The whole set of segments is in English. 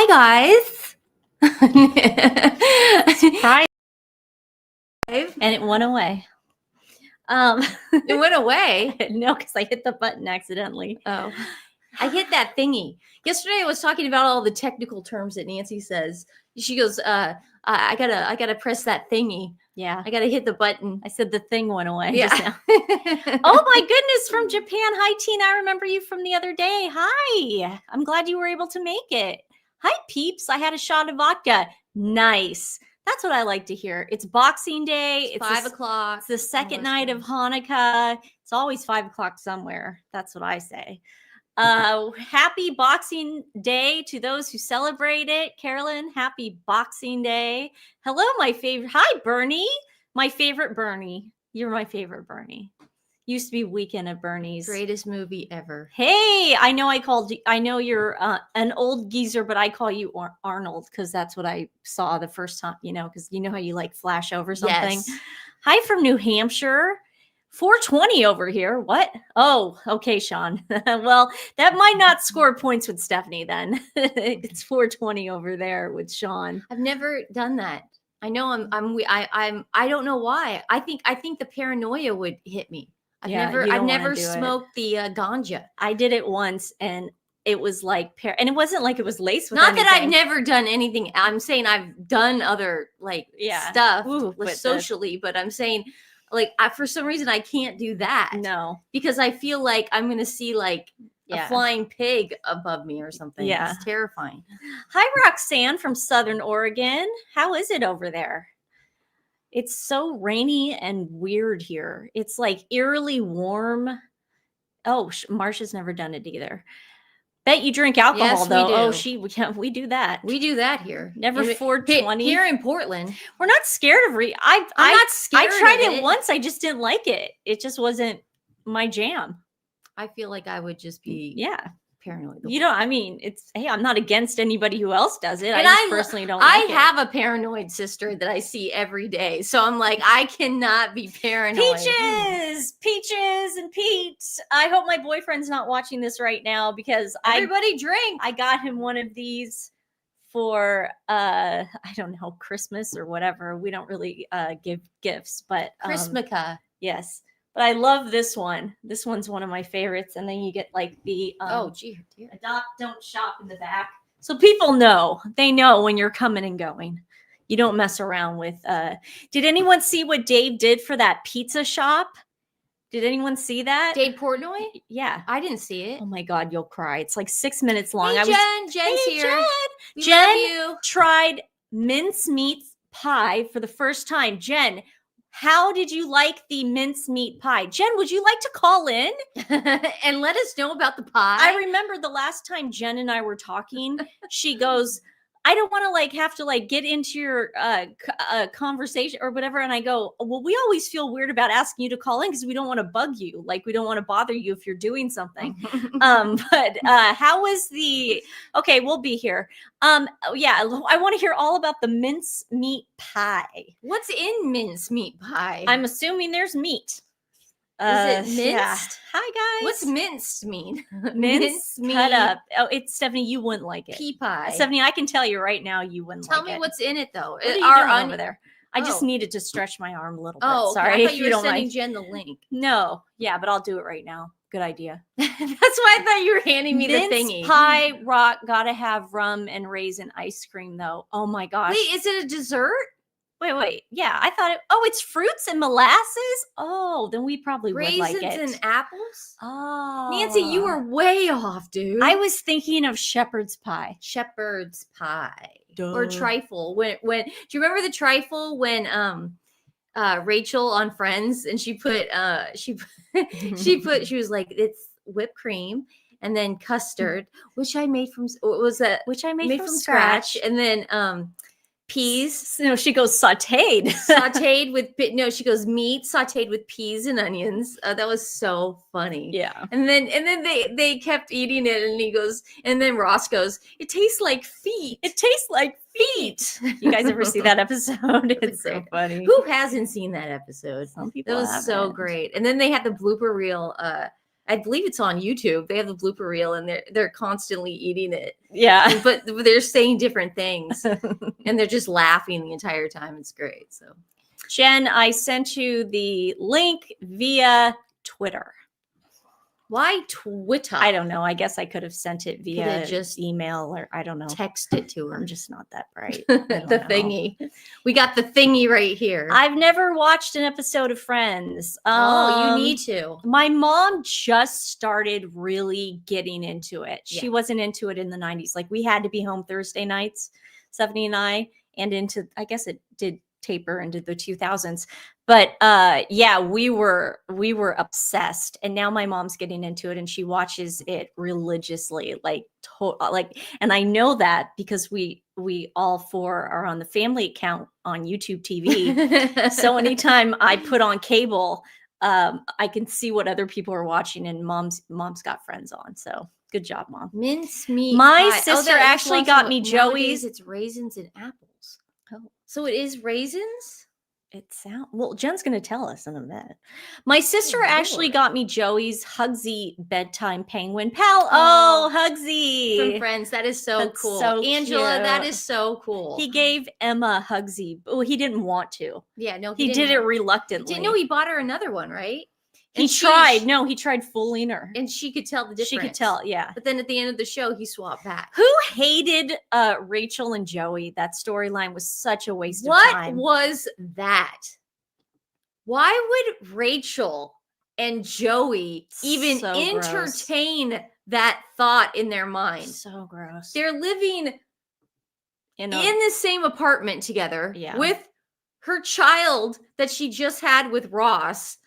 guys. Surprise. And it went away. It went away. No, because I hit the button accidentally. Oh, I hit that thingy. Yesterday I was talking about all the technical terms that Nancy says. She goes, I gotta press that thingy. Yeah. I gotta hit the button. I said the thing went away. Yeah. Just now. Oh my goodness, from Japan. Hi, Tina. I remember you from the other day. Hi. I'm glad you were able to make it. Hi, peeps. I had a shot of vodka. Nice. That's what I like to hear. It's Boxing Day. It's 5 o'clock. It's the second night of Hanukkah. It's always 5 o'clock somewhere. That's what I say. Happy Boxing Day to those who celebrate it. Carolyn, happy Boxing Day. Hello, my favorite. Hi, Bernie. My favorite Bernie. You're my favorite Bernie. Used to be Weekend at Bernie's. Greatest movie ever. Hey, I know you're an old geezer, but I call you Arnold because that's what I saw the first time, because you know how you like flash over something. Yes. Hi from New Hampshire. 420 over here. What? Oh, okay, Sean. Well, that might not score points with Stephanie then. It's 420 over there with Sean. I've never done that. I know I don't know why. I think the paranoia would hit me. I've never smoked the ganja. I did it once and it was like and it wasn't like it was laced with Not anything. that I've never done anything. I'm saying I've done other stuff socially, but I'm saying for some reason I can't do that. No, because I feel like I'm going to see a flying pig above me or something. Yeah. It's terrifying. Hi, Roxanne from Southern Oregon. How is it over there? It's so rainy and weird here. It's like eerily warm. Oh, Marsha's never done it either. Bet you drink alcohol, yes, though. We do. Oh, we do that. We do that here. Never 420 here in Portland. We're not scared of I'm not scared. I tried it once. I just didn't like it. It just wasn't my jam. I feel like I would just be paranoid. I'm not against anybody who else does it. And I personally don't. I have a paranoid sister that I see every day, so I'm like, I cannot be paranoid. Peaches, and Pete. I hope my boyfriend's not watching this right now because everybody drink. I got him one of these for I don't know, Christmas or whatever. We don't really give gifts, but Christmaka. Yes. But I love this one. This one's one of my favorites. And then you get the adopt, don't shop in the back. So people know. They know when you're coming and going. You don't mess around with did anyone see what Dave did for that pizza shop? Did anyone see that? Dave Portnoy? Yeah. I didn't see it. Oh my God, you'll cry. It's like 6 minutes long. Hey, Jen's here. Jen tried mincemeat pie for the first time. Jen, how did you like the mincemeat pie? Jen, would you like to call in? And let us know about the pie? I remember the last time Jen and I were talking, she goes, I don't want to have to get into your conversation or whatever. And I go, well, we always feel weird about asking you to call in because we don't want to bug you. We don't want to bother you if you're doing something. But how was okay, we'll be here. I want to hear all about the mincemeat pie. What's in mincemeat pie? I'm assuming there's meat. Is it minced? Yeah. Hi, guys. What's minced mean? Minced cut up. Oh, it's Stephanie. You wouldn't like it. Pea pie. Stephanie, I can tell you right now, you wouldn't like it. Tell me what's in it, though. What are you doing over there? I just needed to stretch my arm a little bit. Oh, sorry. I thought you were sending Jen the link. No. Yeah, but I'll do it right now. Good idea. That's why I thought you were handing me the thingy. Pie rock. Gotta have rum and raisin ice cream, though. Oh, my gosh. Wait, is it a dessert? Wait. Yeah, I thought it's fruits and molasses. Oh, then we probably would like it. Raisins and apples? Oh. Nancy, you were way off, dude. I was thinking of shepherd's pie. Shepherd's pie. Duh. Or trifle. When do you remember the trifle when Rachel on Friends and she put she was like, it's whipped cream and then custard, which I made from scratch, and then peas. No, she goes sauteed. She goes meat sauteed with peas and onions. That was so funny. Yeah. And then they kept eating it, and he goes, and then Ross goes, it tastes like feet. It tastes like feet. You guys ever see that episode? It's so funny. Who hasn't seen that episode? Some people That was so great. And then they had the blooper reel I believe it's on YouTube. They have the blooper reel, and they're constantly eating it. Yeah. But they're saying different things, and they're just laughing the entire time. It's great. So, Jen, I sent you the link via Twitter. Why Twitter? I don't know. I guess I could have sent it via just email, or I don't know. Text it to her. I'm just not that bright. The thingy. We got the thingy right here. I've never watched an episode of Friends. You need to. My mom just started really getting into it. Yeah. She wasn't into it in the 90s. Like, we had to be home Thursday nights, Stephanie and I, and into, I guess it did taper into the 2000s. But yeah, we were obsessed, and now my mom's getting into it, and she watches it religiously, like and I know that because we all four are on the family account on YouTube TV. So anytime I put on cable, I can see what other people are watching, and mom's got Friends on. So good job, Mom. Mincemeat. My pie. sister actually got me Joey's. It's raisins and apples. Oh, so it is raisins? It sounds well. Jen's gonna tell us in a minute. My sister actually got me Joey's Hugsy bedtime penguin pal. Oh, Hugsy from Friends. That is so That's cool, so Angela. cute. That is so cool. He gave Emma Hugsy. Oh, he didn't want to. Yeah, no, he did it reluctantly. Didn't know he bought her another one, right? He tried. No, he tried fooling her, and she could tell the difference. She could tell, yeah. But then at the end of the show, he swapped back. Who hated Rachel and Joey? That storyline was such a waste of time. What was that? Why would Rachel and Joey even entertain that thought in their mind? So gross. They're living in the same apartment together with her child that she just had with Ross.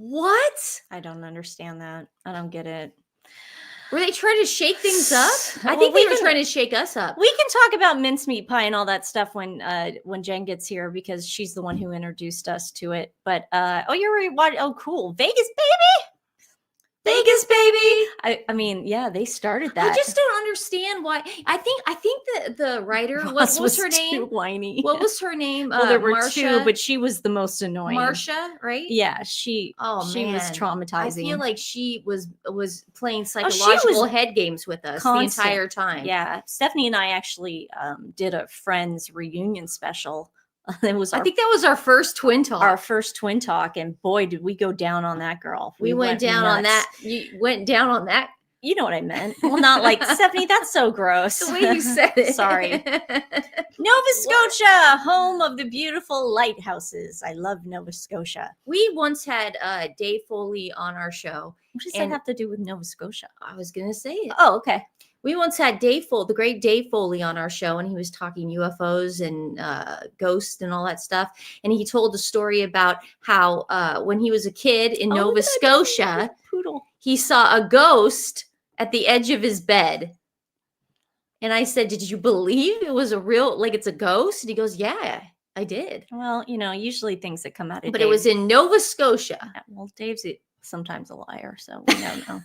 What? I don't understand that. I don't get it. Were they trying to shake things up? I think they were trying to shake us up. We can talk about mincemeat pie and all that stuff when Jen gets here, because she's the one who introduced us to it. But you're right. Oh, cool. Vegas, baby. Vegas, baby. I mean, yeah, they started that. I just don't understand why. I think the writer, what was her name? Too whiny. What was her name? Well, there were Marsha? two, but she was the most annoying. Marsha, right? Yeah, she was traumatizing. I feel like she was playing psychological head games with us the entire time. Yeah, Stephanie and I actually did a Friends reunion special. I think that was our first twin talk. Our first twin talk, and boy, did we go down on that girl. We went down on that. You went down on that. You know what I meant. Well, not like Stephanie. That's so gross. The way you said it. Sorry. Nova Scotia, home of the beautiful lighthouses. I love Nova Scotia. We once had Dave Foley on our show. What does that have to do with Nova Scotia? I was going to say it. Oh, okay. We once had the great Dave Foley on our show, and he was talking UFOs and ghosts and all that stuff. And he told a story about how when he was a kid in Nova Scotia, he saw a ghost at the edge of his bed. And I said, "Did you believe it was it's a ghost?" And he goes, "Yeah, I did." Well, usually things that come out of But it was in Nova Scotia. Yeah, well, Dave's sometimes a liar, so we don't know.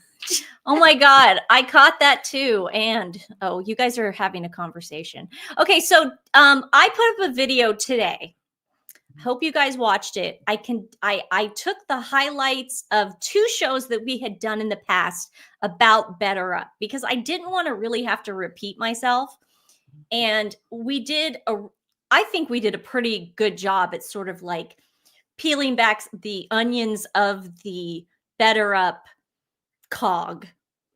Oh my God, I caught that too. And you guys are having a conversation. Okay, so I put up a video today. Hope you guys watched it. I took the highlights of two shows that we had done in the past about BetterUp, because I didn't want to really have to repeat myself. And I think we did a pretty good job at sort of like peeling back the onions of the BetterUp cog.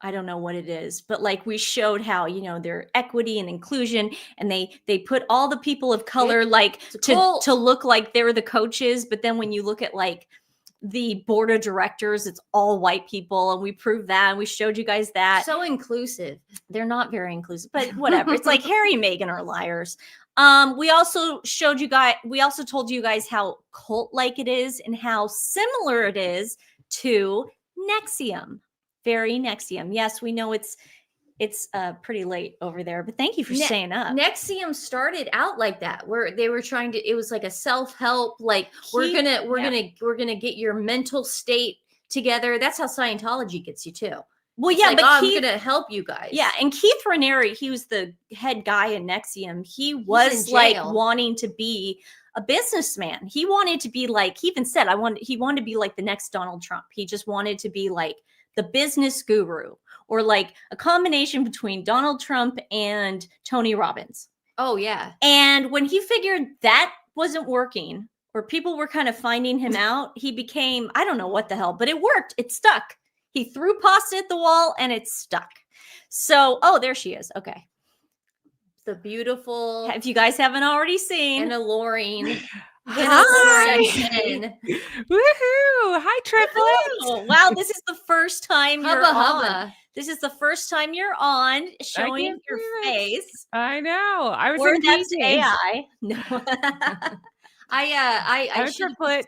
I don't know what it is, but like we showed how, their equity and inclusion, and they put all the people of color to look like they're the coaches. But then when you look at like the board of directors, it's all white people. And we proved that. And we showed you guys that. So inclusive. They're not very inclusive, but whatever. It's like Harry and Meghan are liars. We also told you guys how cult-like it is and how similar it is to NXIVM. Very NXIVM. Yes, we know it's pretty late over there, but thank you for staying up. NXIVM started out like that, where they were trying to. It was like a self-help. Like we're gonna get your mental state together. That's how Scientology gets you too. Well, yeah, but I'm gonna help you guys. Yeah, and Keith Raniere, he was the head guy in NXIVM. He was like wanting to be a businessman. He wanted to be like, he even said, he wanted to be like the next Donald Trump. He just wanted to be like the business guru, or like a combination between Donald Trump and Tony Robbins. Oh, yeah. And when he figured that wasn't working, or people were kind of finding him out, he became, I don't know what the hell, but it worked. It stuck. He threw pasta at the wall and it stuck. So, oh, there she is. Okay. The beautiful. If you guys haven't already seen. And alluring. Hi. Woohoo. Hi, triplets. Oh, wow, this is the first time you're Hubba on. hubba. This is the first time you're on showing your face. I know. I was Or in that's DJs. AI. No. I I'm a should triplet.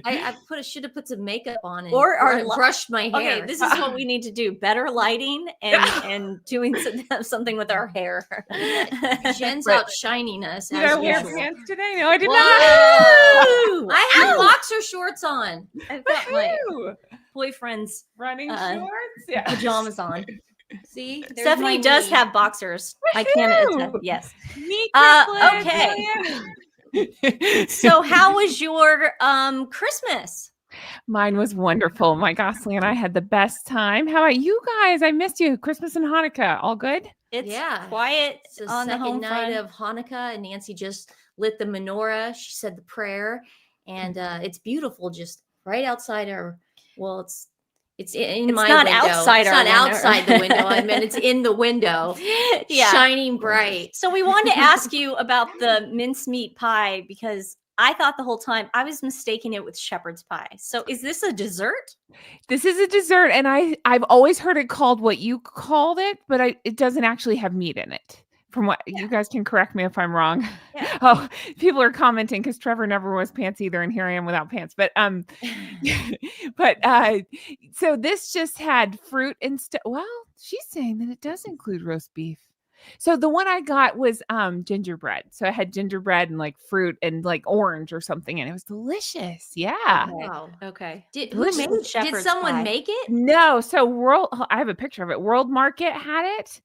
I should have put some makeup on and Or our brushed my hair. Okay, this is what we need to do: better lighting and doing something with our hair. Jen's Right. outshining us. Did as I wear usual. pants today? No, I did Whoa! not. I have boxer shorts on. I've got my Woohoo. boyfriend's Running shorts. Yeah. pajamas on. See, there's Stephanie my does knee. have boxers. I can't attest. Woohoo. Yes. Me Okay. okay. So, how was your Christmas? Mine was wonderful. My Gosling and I had the best time. How about you guys? I missed you. Christmas and Hanukkah. All good? It's Yeah. quiet It's the on the second home night front. of Hanukkah, and Nancy just lit the menorah. She said the prayer, and it's beautiful. Just right outside our. Well, it's in It's my not window. outside It's our not window. outside the window. I meant it's in the window, Yeah. shining bright. So we wanted to ask you about the mincemeat pie, because I thought the whole time I was mistaking it with shepherd's pie. So is this a dessert? This is a dessert, and I've always heard it called what you called it, but it doesn't actually have meat in it. From what you guys can correct me if I'm wrong. Yeah. Oh, people are commenting because Trevor never was pants either, and here I am without pants. But so this just had fruit and stuff. Well, she's saying that it does include roast beef. So the one I got was gingerbread. So I had gingerbread and like fruit and like orange or something, and it was delicious. Yeah. Okay. Wow. Okay. Did Who made did shepherd's someone pie? make it? No, so I have a picture of it. World Market had it,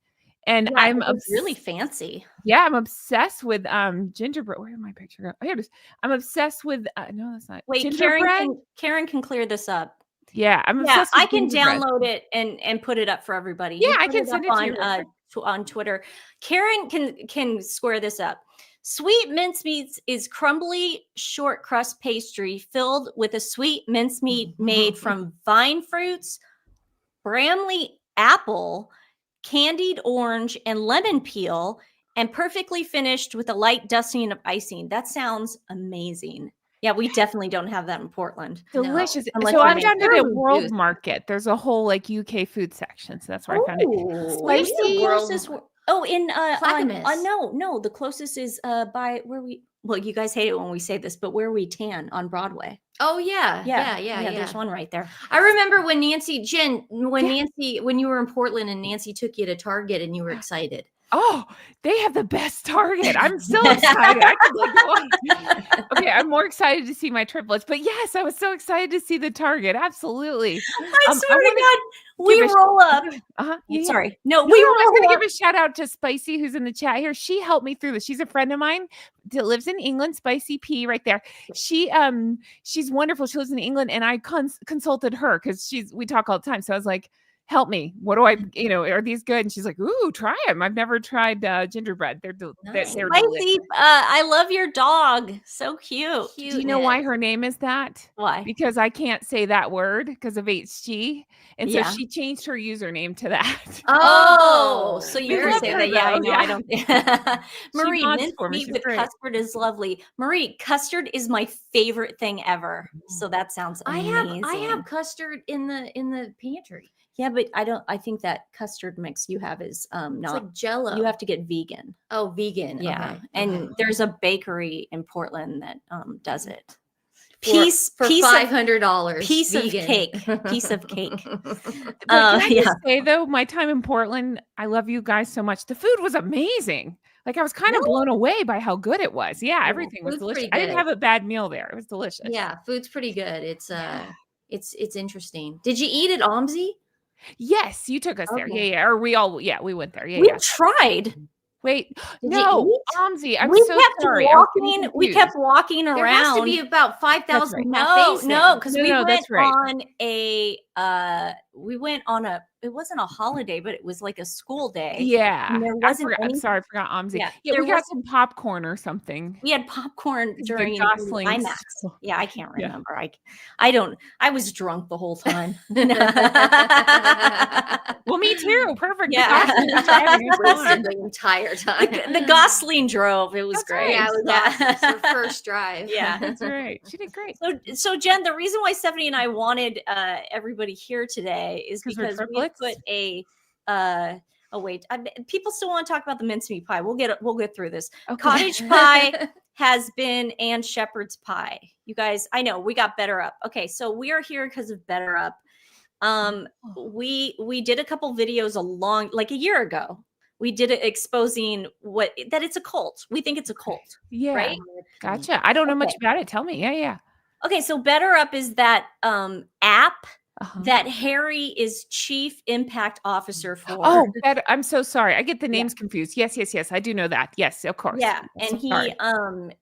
and Yeah, I'm it was really fancy. I'm obsessed with gingerbread. Where did my picture go? Oh, here it is. I'm obsessed with no, that's not Wait, gingerbread. Karen can clear this up. Yeah, I'm Yeah, obsessed with I can gingerbread. download it and put it up for everybody. Yeah, You I put can up send it to you real quick. on Twitter. Karen can square this up. Sweet mincemeat is crumbly short crust pastry filled with a sweet mincemeat made from vine fruits, Bramley apple, candied orange, and lemon peel, and perfectly finished with a light dusting of icing. That sounds amazing. Yeah, we definitely don't have that in Portland. Delicious. unless So you I make found it your at own World juice. Market. There's a whole like UK food section, so that's where I found it. Where's Spicy. the closest? Oh, in Clackamas. no, the closest is by where we. Well, you guys hate it when we say this, but where we tan on Broadway. Oh yeah. There's one right there. I remember when Jen, when Yeah. Nancy, when you were in Portland and Nancy took you to Target and you were excited. Oh, they have the best Target. I'm so excited. I could like go on. Okay, I'm more excited to see my triplets, but yes, I was so excited to see the Target. Absolutely. I swear wanna to God, we give a roll up. Yeah. Sorry, no, No, we I was roll going to up. give a shout out to Spicy, who's in the chat here. She helped me through this. She's a friend of mine that lives in England. Spicy P, right there. She's wonderful. She lives in England, and I consulted her because we talk all the time. So I was like, help me. What do I, are these good? And she's like, ooh, try them. I've never tried gingerbread. They're Nice. they're Spicy, delicious. I love your dog. So cute. Do you know why her name is that? Why? Because I can't say that word because of HG. And so Yeah. she changed her username to that. Oh, so you We can love say her, that. Yeah, I though. know. Yeah. I don't. Marie, mods for me. mincemeat She's with great. custard is lovely. Marie, custard is my favorite thing ever. So that sounds amazing. I have custard in the pantry. Yeah, but I think that custard mix you have is It's not. like Jello. You have to get vegan. oh vegan. Yeah, Okay. and there's a bakery in Portland that does it. For Piece of $500. piece of vegan. cake. Piece of cake. But can I yeah. just say though, my time in Portland, I love you guys so much. The food was amazing. Like I was kind of blown away by how good it was. Yeah, everything was food's delicious. pretty I didn't good. have a bad meal there. It was delicious. Yeah, food's pretty good. It's it's interesting. Did you eat at OMSI? Yes, you took us there. Okay. Yeah. Or we went there. Yeah, We yeah. tried. Wait, Did no, you eat? Amzi, I'm We so kept sorry. I'm getting walking. We kept confused. walking There has to around. be about 5,000 right. No, cafes. no, then. because No, we no, went that's right. on it wasn't a holiday, but it was like a school day. Yeah. And there I wasn't forgot. I'm any. sorry, I forgot Amzi. Yeah, Yeah, there we got was. some popcorn or something. We had popcorn The during the Goslings. IMAX. Yeah, I can't Yeah. remember. I don't. I was drunk the whole time. Well, me too. Perfect. Yeah. The Gosling was driving. It's Wasted fine. the entire time. The Gosling drove. It was That's great. right. Yeah, it was awesome. It's her first drive. Yeah. That's right. She did great. So Jen, the reason why Stephanie and I wanted everybody here today is 'Cause we're because we triplets? put oh wait, people still want to talk about the mincemeat pie. We'll get through this. Okay. Cottage pie has been and shepherd's pie. You guys, I know we got BetterUp. Okay, so we are here because of BetterUp. We did a couple videos like a year ago. We did it exposing that it's a cult. We think it's a cult. Yeah. Right? Gotcha. I don't know much Okay. about it. Tell me. Yeah. Okay, so BetterUp is that app Uh-huh. that Harry is chief impact officer for. Oh, I'm so sorry. I get the names confused. Yes. I do know that. Yes, of course. Yeah, I'm so and sorry.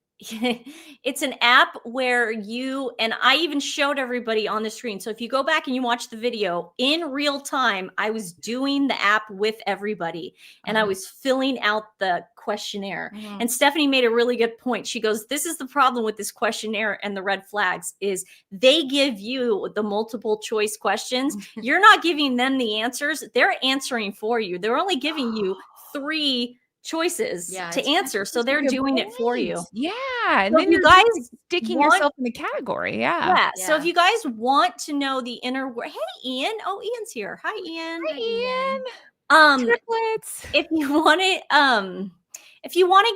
it's an app where and I even showed everybody on the screen. So if you go back and you watch the video in real time, I was doing the app with everybody and I was filling out the questionnaire. And Stephanie made a really good point. She goes, this is the problem with this questionnaire and the red flags is they give you the multiple choice questions. You're not giving them the answers. They're answering for you. They're only giving you 3 choices to answer. So they're doing it for you. Yeah. And So then if you you're guys just sticking yourself in the category. Yeah. So if you guys want to know the inner hey Ian. Oh, Ian's here. Hi, Ian. Hi, Ian. Triplets. If you want to if you want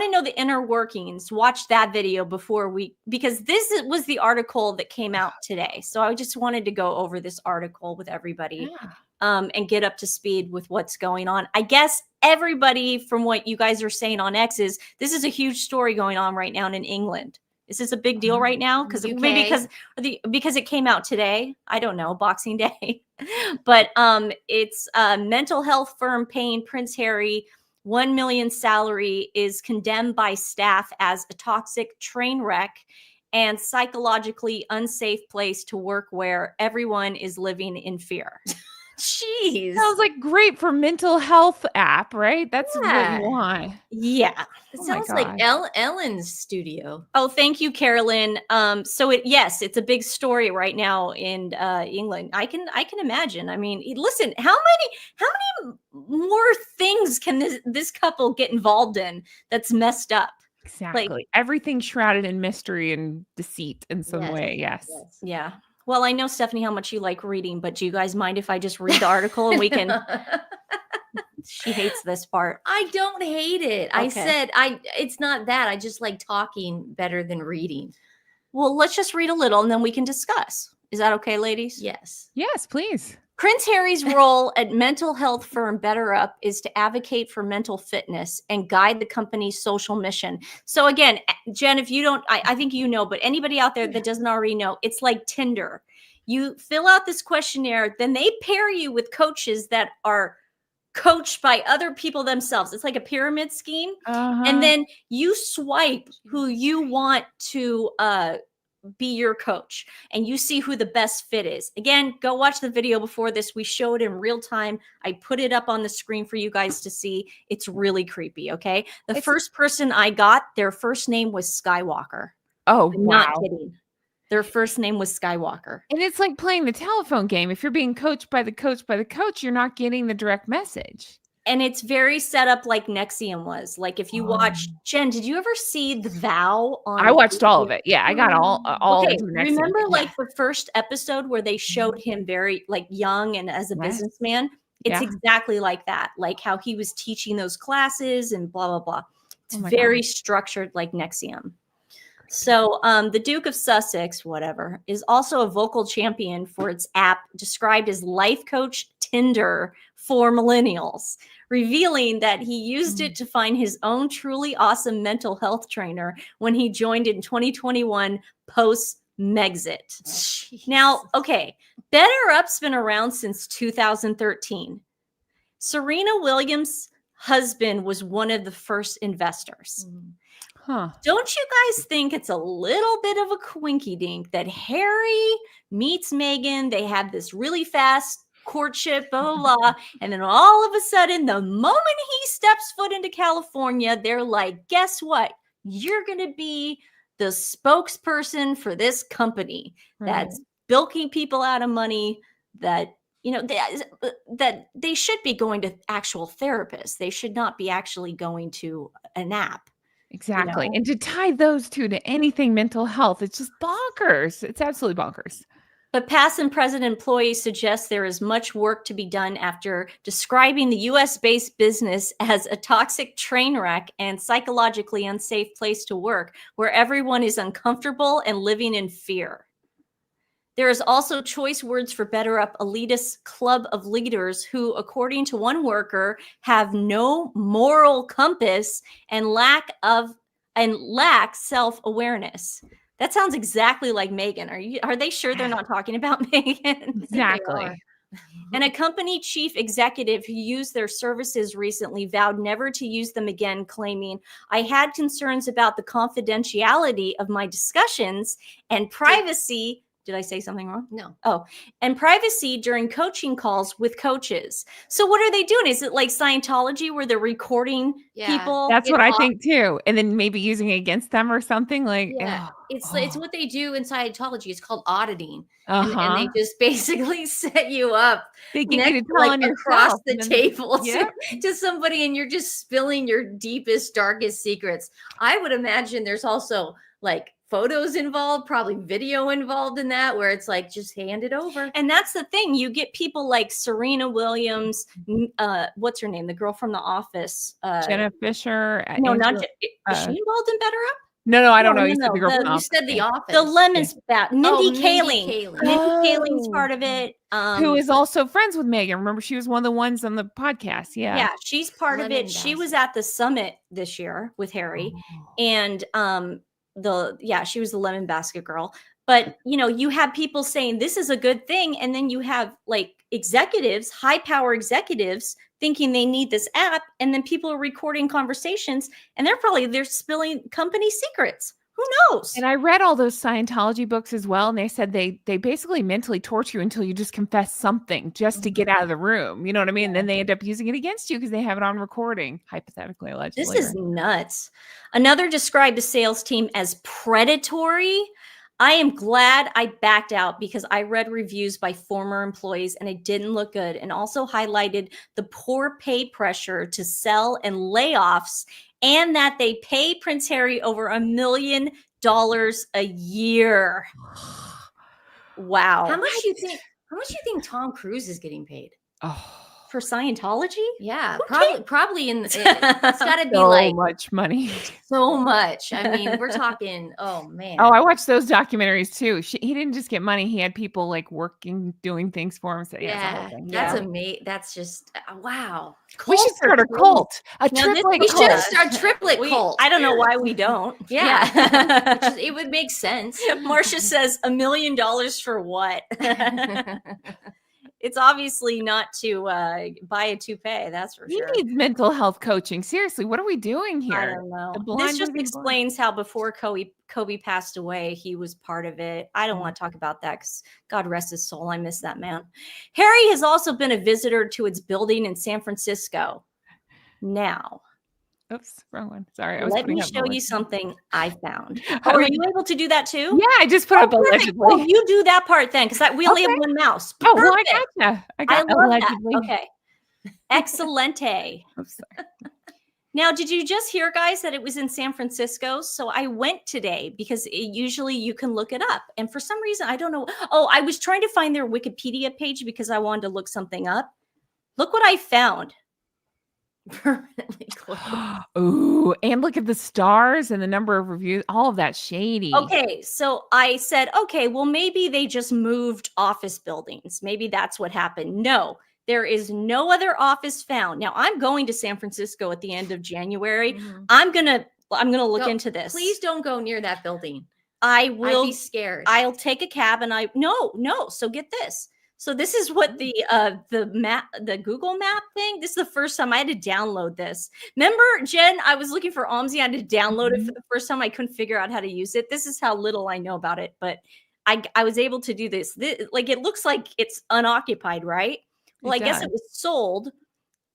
to know the inner workings, watch that video because this was the article that came out today. So I just wanted to go over this article with everybody. Yeah. And get up to speed with what's going on. I guess everybody from what you guys are saying on X this is a huge story going on right now in England. Is this a big deal right now? Because maybe because it came out today. I don't know, Boxing Day. But it's a mental health firm paying Prince Harry $1 million salary is condemned by staff as a toxic train wreck and psychologically unsafe place to work where everyone is living in fear. Jeez. Sounds like great for mental health app, right? That's what you want. Yeah. It sounds like Ellen's studio. Oh, thank you, Carolyn. So it's a big story right now in England. I can imagine. I mean, listen, how many more things can this couple get involved in that's messed up? Exactly. Like, everything shrouded in mystery and deceit in some way. Yes. Yeah. Well, I know, Stephanie, how much you like reading, but do you guys mind if I just read the article and we can? She hates this part. I don't hate it. Okay. I said it's not that. I just like talking better than reading. Well, let's just read a little and then we can discuss. Is that okay, ladies? Yes. Yes, please. Prince Harry's role at mental health firm BetterUp is to advocate for mental fitness and guide the company's social mission. So again, Jen, if you don't, I think you know, but anybody out there that doesn't already know, it's like Tinder. You fill out this questionnaire, then they pair you with coaches that are coached by other people themselves. It's like a pyramid scheme. And then you swipe who you want to be your coach and you see who the best fit is. Again, go watch the video before this. We showed in real time. I put it up on the screen for you guys to see. It's really creepy. Okay. The first person I got, their first name was Skywalker. Oh, I'm not kidding. Their first name was Skywalker. And it's like playing the telephone game. If you're being coached by the coach, you're not getting the direct message. And it's very set up like NXIVM was. Like if you watch, Jen, did you ever see The Vow on I watched all of it. Yeah, I got all okay, into NXIVM. Remember like the first episode where they showed him very like young and as a businessman? It's exactly like that. Like how he was teaching those classes and blah, blah, blah. It's very structured like NXIVM. So the Duke of Sussex, whatever, is also a vocal champion for its app described as life coach Tinder for millennials, revealing that he used it to find his own truly awesome mental health trainer when he joined in 2021 post-Megxit. Now, okay, BetterUp's been around since 2013. Serena Williams' husband was one of the first investors. Huh. Don't you guys think it's a little bit of a quinky dink that Harry meets Meghan? They have this really fast courtship, blah, blah, blah. And then all of a sudden, the moment he steps foot into California, they're like, guess what? You're going to be the spokesperson for this company that's bilking people out of money, that that they should be going to actual therapists. They should not be actually going to an app. Exactly. And to tie those two to anything mental health, it's just bonkers. It's absolutely bonkers. But past and present employees suggest there is much work to be done after describing the US-based business as a toxic train wreck and psychologically unsafe place to work, where everyone is uncomfortable and living in fear. There is also choice words for BetterUp elitist club of leaders who, according to one worker, have no moral compass and lack self-awareness. That sounds exactly like Meghan. Are they sure they're not talking about Meghan? Exactly. And a company chief executive who used their services recently vowed never to use them again, claiming, I had concerns about the confidentiality of my discussions and privacy. Did I say something wrong? No. Oh, and privacy during coaching calls with coaches. So what are they doing? Is it like Scientology where they're recording people? That's what I think too. And then maybe using it against them or something like, it's what they do in Scientology. It's called auditing. Uh-huh. And they just basically set you up They get you to tell like on across yourself, the and then- table Yep. to somebody, and you're just spilling your deepest, darkest secrets. I would imagine there's also like photos involved, probably video involved in that, where it's like, just hand it over. And that's the thing. You get people like Serena Williams, what's her name? The girl from The Office. Jenna Fisher. No, Angela- not is she involved in BetterUp? No, I don't know. No, You said the girl from The You Office. said The Office. The Lemons bat. Mindy Kaling. Kaling. Mindy Kaling's Oh. part of it. Who is also friends with Meghan. Remember, she was one of the ones on the podcast. Yeah, she's part of Lemon it. She was at the summit this year with Harry, and she was the lemon basket girl. But you have people saying this is a good thing, and then you have like executives, high power executives, thinking they need this app, and then people are recording conversations, and they're spilling company secrets. Who knows? And I read all those Scientology books as well, and they said they basically mentally torture you until you just confess something just to get out of the room. You know what I mean? And then they end up using it against you because they have it on recording, hypothetically, allegedly. This is nuts. Another described the sales team as predatory. I am glad I backed out because I read reviews by former employees and it didn't look good, and also highlighted the poor pay pressure to sell and layoffs, and that they pay Prince Harry over $1 million a year. Wow. How much do you think Tom Cruise is getting paid? For Scientology? Yeah, probably it's got to be so like much money. so much. I mean, we're talking. Oh man. Oh, I watched those documentaries too. He didn't just get money; he had people like working, doing things for him. So that's amazing. That's just wow. We should start a cult, a triplet We cult. should start triplet cult. I don't know why we don't. Yeah, it would make sense. Marcia says $1 million for what? It's obviously not to buy a toupee. That's for sure. He needs mental health coaching. Seriously, what are we doing here? I don't know. This just explains how before Kobe passed away, he was part of it. I don't want to talk about that because God rest his soul. I miss that man. Harry has also been a visitor to its building in San Francisco. Now, oops, wrong one. Sorry. Let me show you something I found. Oh, are you able to do that too? Yeah, I just put up allegedly. Oh, you do that part then, because we only have one mouse. Oh, well, I gotcha. I love allegedly. that. Okay. Excelente. Oops, sorry. Now, did you just hear, guys, that it was in San Francisco? So I went today because usually you can look it up. And for some reason, I don't know. Oh, I was trying to find their Wikipedia page because I wanted to look something up. Look what I found. Permanently closed. Ooh, and look at the stars and the number of reviews. All of that shady. Okay, so I said, okay, well, maybe they just moved office buildings. Maybe that's what happened. No, there is no other office found. Now, I'm going to San Francisco at the end of January. Mm-hmm. I'm gonna look into this. Please don't go near that building. I will. I'd be scared. I'll take a cab and no. So get this. So this is what the Google map thing. This is the first time I had to download this. Remember, Jen? I was looking for OMSI. I had to download it for the first time. I couldn't figure out how to use it. This is how little I know about it, but I was able to do this. Like it looks like it's unoccupied, right? Well, I guess it was sold,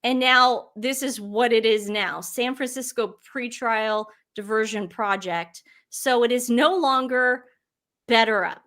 and now this is what it is now: San Francisco pretrial diversion project. So it is no longer BetterUp.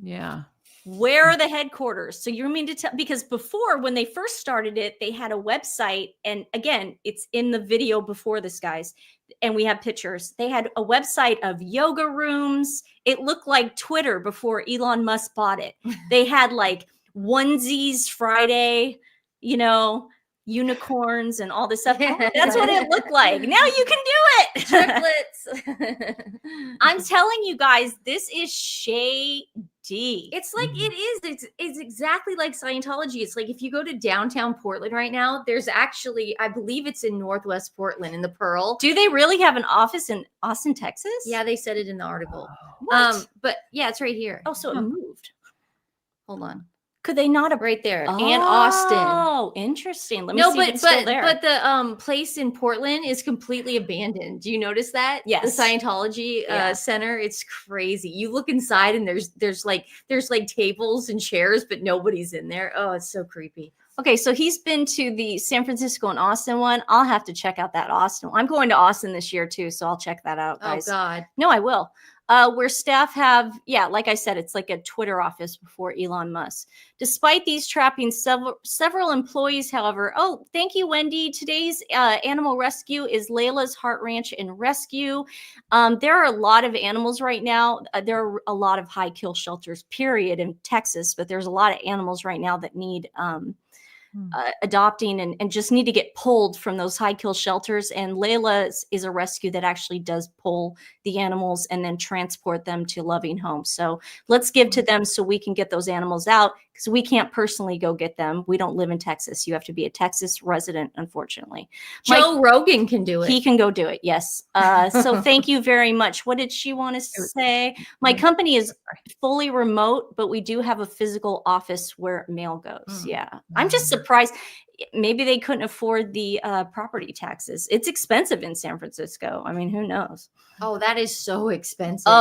Yeah. Where are the headquarters? So you mean to tell, because before when they first started it, they had a website. And again, it's in the video before this, guys. And we have pictures. They had a website of yoga rooms. It looked like Twitter before Elon Musk bought it. They had like onesies Friday, you know, unicorns and all this stuff. That's what it looked like. Now you can do it. Triplets. I'm telling you guys, this is shady. It's like it is. It's exactly like Scientology. It's like if you go to downtown Portland right now, there's actually, I believe it's in Northwest Portland in the Pearl. Do they really have an office in Austin, Texas? Yeah, they said it in the article. What? But yeah, it's right here. Oh, so it moved. Hold on. Could they not have Right there. And Austin. Oh, interesting. Let me see if it's still there. But the place in Portland is completely abandoned. Do you notice that? Yes. The Scientology center. It's crazy. You look inside and there's like tables and chairs, but nobody's in there. Oh, it's so creepy. Okay, so he's been to the San Francisco and Austin one. I'll have to check out that Austin one. I'm going to Austin this year too, so I'll check that out, guys. Oh God. No, I will. Where staff have, like I said, it's like a Twitter office before Elon Musk. Despite these trappings, several employees, however, thank you, Wendy. Today's animal rescue is Layla's Heart Ranch and Rescue. There are a lot of animals right now. There are a lot of high kill shelters, period, in Texas, but there's a lot of animals right now that need adopting and just need to get pulled from those high kill shelters. And Layla's is a rescue that actually does pull the animals and then transport them to loving homes. So let's give to them so we can get those animals out, because we can't personally go get them. We don't live in Texas. You have to be a Texas resident, unfortunately. Joe Rogan can do it. He can go do it. Yes. So thank you very much. What did she want to say? My company is fully remote, but we do have a physical office where mail goes. Yeah. I'm just surprised. Maybe they couldn't afford the property taxes. It's expensive in San Francisco. I mean, who knows? Oh, that is so expensive.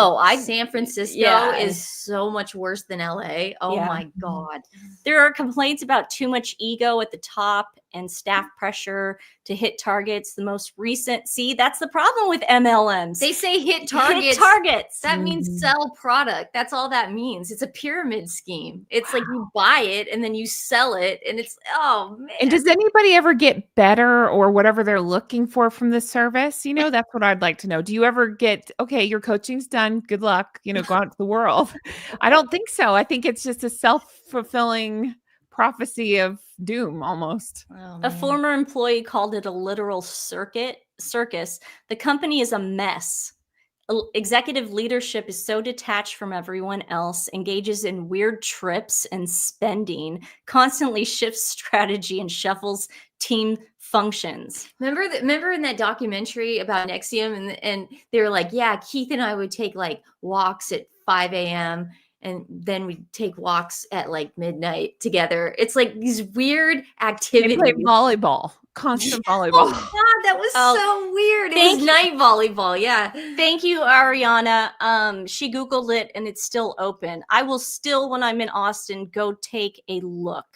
San Francisco is so much worse than LA. Oh my God. There are complaints about too much ego at the top and staff pressure to hit targets. The most recent, that's the problem with MLMs. They say hit targets. Hit targets. That means sell product. That's all that means. It's a pyramid scheme. It's like you buy it and then you sell it, and it's, oh man. And does anybody ever get better or whatever they're looking for from the service? You know, that's what I'd like to know. Do you ever get, okay, your coaching's done, good luck, go out to the world? I don't think so. I think it's just a self-fulfilling prophecy of doom almost. A former employee called it a literal circus. The company is a mess. Executive leadership is so detached from everyone else, engages in weird trips and spending, constantly shifts strategy and shuffles team functions. Remember in that documentary about NXIVM, and they were like, yeah, Keith and I would take like walks at 5 a.m. and then we'd take walks at like midnight together. It's like these weird activities. They play volleyball. Constant volleyball. Oh God, that was so weird. It was night volleyball. Yeah. Thank you, Ariana. She Googled it and it's still open. I will still, when I'm in Austin, go take a look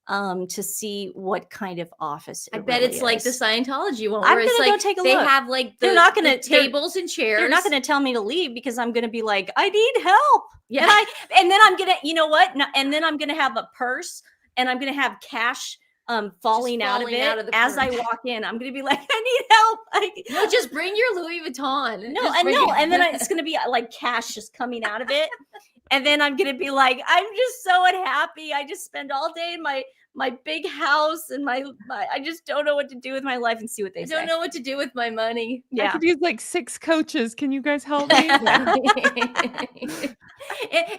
to see what kind of office it I bet really it's like the is. Scientology one. I'm Where it's gonna go like take a they look. have like They're not gonna- the tables and chairs. They're not going to tell me to leave because I'm going to be like, I need help. Yeah. And then I'm going to, you know what? And then I'm going to have a purse and I'm going to have cash falling out of it the as I purse. walk in. I'm going to be like, I need help. No, just bring your Louis Vuitton. And then it's going to be like cash just coming out of it. And then I'm going to be like, I'm just so unhappy. I just spend all day in my big house and my I just don't know what to do with my life, and see what they say. I don't know what to do with my money. I could use like 6 coaches. Can you guys help me?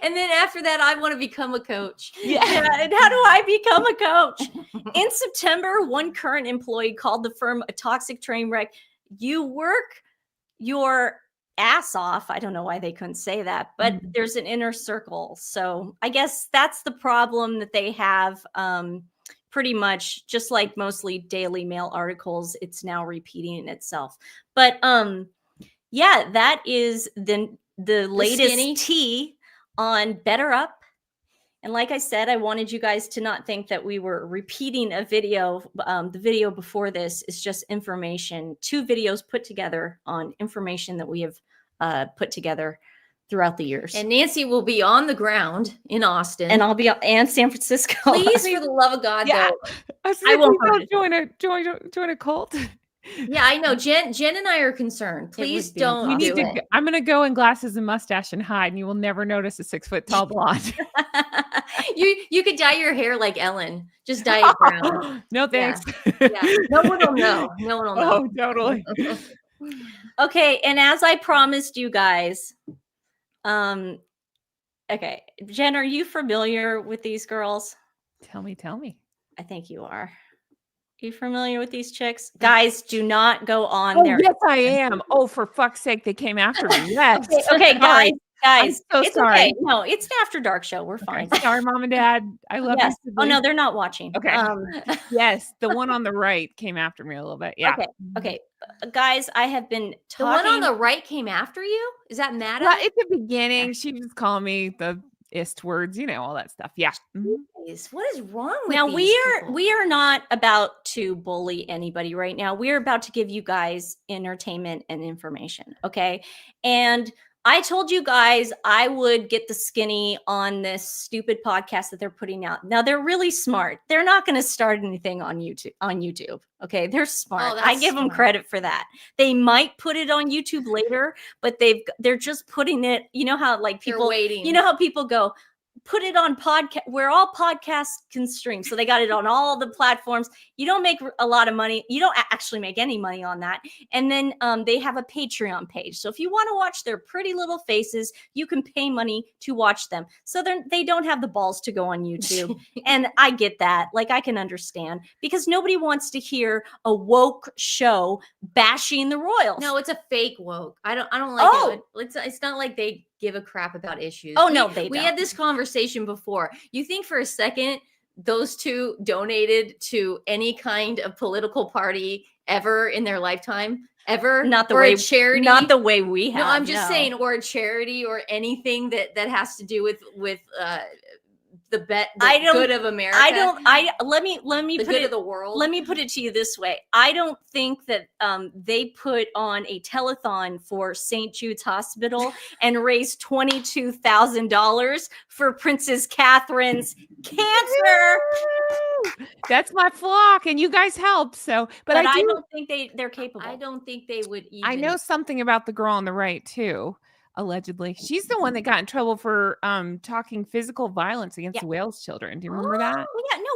And then after that, I want to become a coach. Yeah. And how do I become a coach? In September, one current employee called the firm a toxic train wreck. You work your ass off. I don't know why they couldn't say that, but Mhm. there's an inner circle. So I guess that's the problem that they have. Pretty much just like mostly Daily Mail articles, it's now repeating itself. But yeah, that is the latest skinny. tea on BetterUp. And like I said, I wanted you guys to not think that we were repeating a video. The video before this is just information, 2 videos put together on information that we have put together throughout the years. And Nancy will be on the ground in Austin. And I'll be and San Francisco. Please, for the love of God, Yeah. though. I won't won't join a cult. Yeah, I know. Jen and I are concerned. Please would be don't You need do to. it. I'm gonna go in glasses and mustache and hide, and you will never notice a 6 foot tall blonde. You could dye your hair like Ellen. Just dye it brown. No thanks. Yeah. No one will know. No one will know. Oh, totally. Okay, and as I promised you guys, okay, Jen, are you familiar with these girls? Tell me. I think you are. Are you familiar with these chicks? Guys, do not go on Oh, there. yes, I am. Oh, for fuck's sake, they came after me. Yes. Okay, Sorry. guys, I'm so it's sorry. okay. No, it's an after dark show. We're fine. Okay. Sorry, Mom and Dad. I love Yes. you. Oh no, they're not watching. Okay. Yes, the one on the right came after me a little bit. Yeah. Okay. Guys, I have been The talking. one on the right came after you? Is that Matta? Well, at the beginning, she was calling me the ist words, all that stuff. Yeah. Mhm. What is wrong with Now these people? we are not about to bully anybody right now. We are about to give you guys entertainment and information, okay? And I told you guys I would get the skinny on this stupid podcast that they're putting out. Now they're really smart. They're not going to start anything on YouTube. Okay, they're smart. that's I give them smart. credit for that. They might put it on YouTube later, but they're just putting it. You know how like They're people, waiting. you know how people go, put it on podcast where all podcasts can stream. So they got it on all the platforms. You don't make a lot of money. You don't actually make any money on that. And then they have a Patreon page. So if you want to watch their pretty little faces, you can pay money to watch them. So they don't have the balls to go on YouTube. And I get that. Like I can understand because nobody wants to hear a woke show bashing the royals. No, it's a fake woke. I don't like it. It's not like they give a crap about issues. Oh, no, they We don't. had this conversation before. You think for a second those two donated to any kind of political party ever in their lifetime? Ever? Not the or way a charity. Not the way we have. No, I'm just saying, or a charity or anything that has to do with the good of America. Let me the put good it of the world. Let me put it to you this way. I don't think that they put on a telethon for St. Jude's Hospital and raised $22,000 for Princess Catherine's cancer. That's my flock, and you guys helped. So, but I don't think they're capable. I don't think they would even. I know something about the girl on the right too. Allegedly, she's the one that got in trouble for talking physical violence against Wales children. Do you remember that? Oh yeah, no,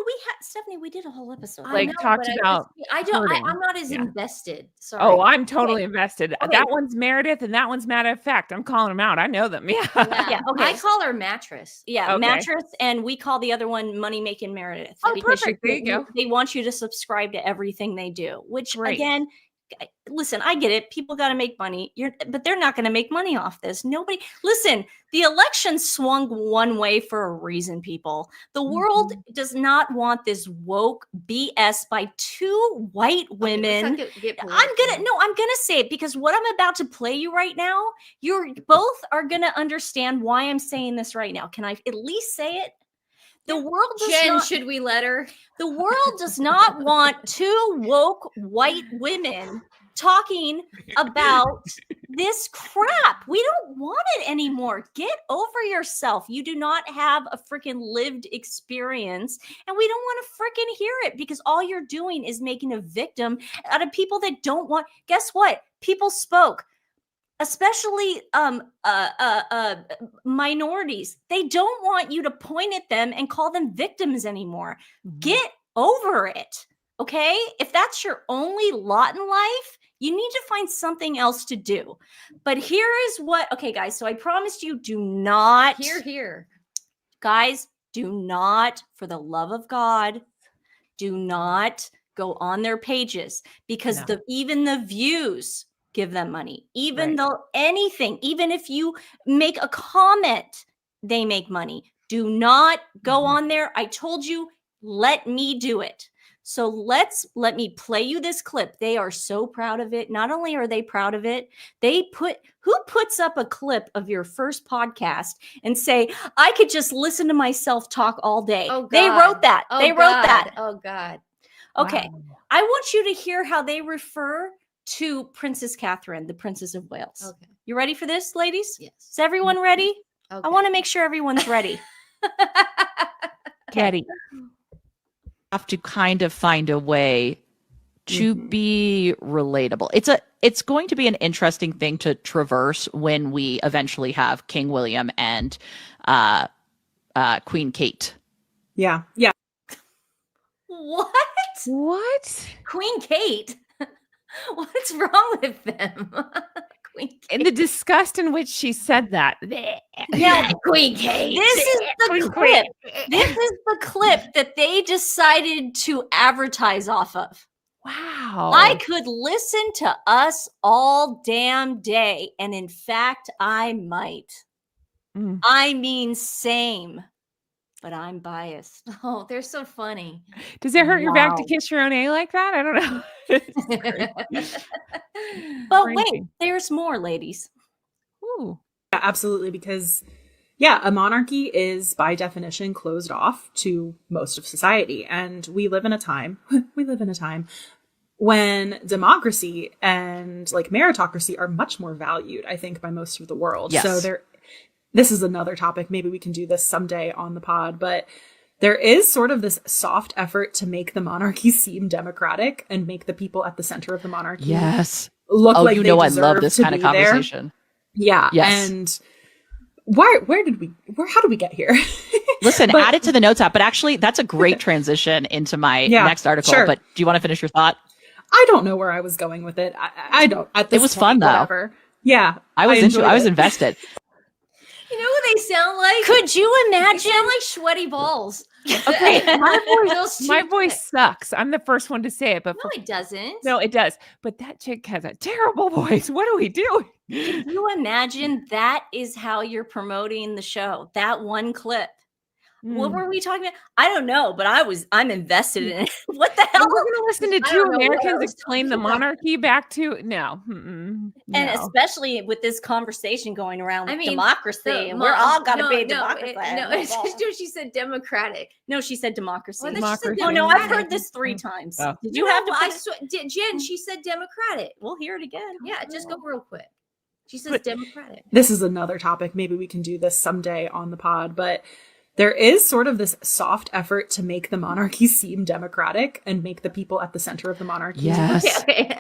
Stephanie, we did a whole episode. Like talked about. I'm not as invested. Sorry. Oh, I'm totally invested. Okay. That one's Meredith, and that one's Matter of Fact. I'm calling them out. I know them. Yeah. Yeah, okay. I call her Mattress. Yeah, Okay. Mattress, and we call the other one Money Making Meredith. Oh, because perfect. There you go. They want you to subscribe to everything they do, which Great. again, listen, I get it. People got to make money. But they're not going to make money off this. Nobody. Listen, the election swung one way for a reason, people. The world does not want this woke BS by 2 white women. Okay, I'm gonna say it because what I'm about to play you right now, you're both are gonna understand why I'm saying this right now. Can I at least say it? The world does Jen, not, should we let her? the world does not want 2 woke white women talking about this crap. We don't want it anymore. Get over yourself. You do not have a freaking lived experience, and we don't want to freaking hear it because all you're doing is making a victim out of people that don't want. Guess what? People spoke. Especially minorities. They don't want you to point at them and call them victims anymore. Get over it. Okay? If that's your only lot in life, you need to find something else to do. But here is what, okay, guys, so I promised you do not. Here. Guys, do not, for the love of God, do not go on their pages because even the views give them money. Even though anything, even if you make a comment, they make money. Do not go on there. I told you, let me do it. So let me play you this clip. They are so proud of it. Not only are they proud of it, who puts up a clip of your first podcast and say, I could just listen to myself talk all day. Oh, God. They wrote that. Oh, they wrote that. Oh, God. Okay. Wow. I want you to hear how they refer to Princess Catherine, the Princess of Wales. Okay. You ready for this, ladies? Yes. Is everyone ready? Okay. I want to make sure everyone's ready. Ready. Have to kind of find a way to be relatable. It's going to be an interesting thing to traverse when we eventually have King William and Queen Kate. Yeah. What? Queen Kate? What's wrong with them? Queen Kate. And the disgust in which she said that. Yeah, Queen Kate. This is the clip. This is the clip that they decided to advertise off of. Wow. I could listen to us all damn day. And in fact, I might. Mm. I mean, same. But I'm biased. Oh, they're so funny. Does it hurt your back to Wow. kiss your own A like that? I don't know. But Crazy. wait, there's more, ladies. Ooh. Yeah, absolutely. Because, yeah, a monarchy is by definition closed off to most of society. And we live in a time when democracy and like meritocracy are much more valued, I think, by most of the world. Yes. So this is another topic. Maybe we can do this someday on the pod, but there is sort of this soft effort to make the monarchy seem democratic and make the people at the center of the monarchy Yes. look like you they know I deserve love this to kind of be there. conversation. Yeah. Yes. And how did we get here? Listen, But- add it to the notes app. But actually, that's a great transition into my Yeah, next article. sure. But do you want to finish your thought? I don't know where I was going with it. I don't. At this It was point, fun, though. Whatever. Yeah, I was enjoyed it. invested. You know what they sound like? Could you They imagine? sound like sweaty balls. Okay, Those my two voice chicks. sucks. I'm the first one to say it, but No, it doesn't. no, it does. But that chick has a terrible voice. What are we doing? Can you imagine that is how you're promoting the show? That one clip. What Mm. were we talking about? I don't know, but I'm invested in it. What the hell? And we're going to listen to I two don't know what I Americans was explain the talking about. monarchy back to no. Mm-mm, And no. especially with this conversation going around with I mean, democracy, and we're all got to be democracy. No, she said democratic. No, she said democracy. Well, then she said Democracy. Oh no, I've democratic. heard this 3 times. Oh. Did you have to? I Put it? swear, Jen, she said democratic. We'll hear it again. Yeah, just go real quick. She says But- democratic. This is another topic. Maybe we can do this someday on the pod, but there is sort of this soft effort to make the monarchy seem democratic and make the people at the center of the monarchy. Yes. Okay.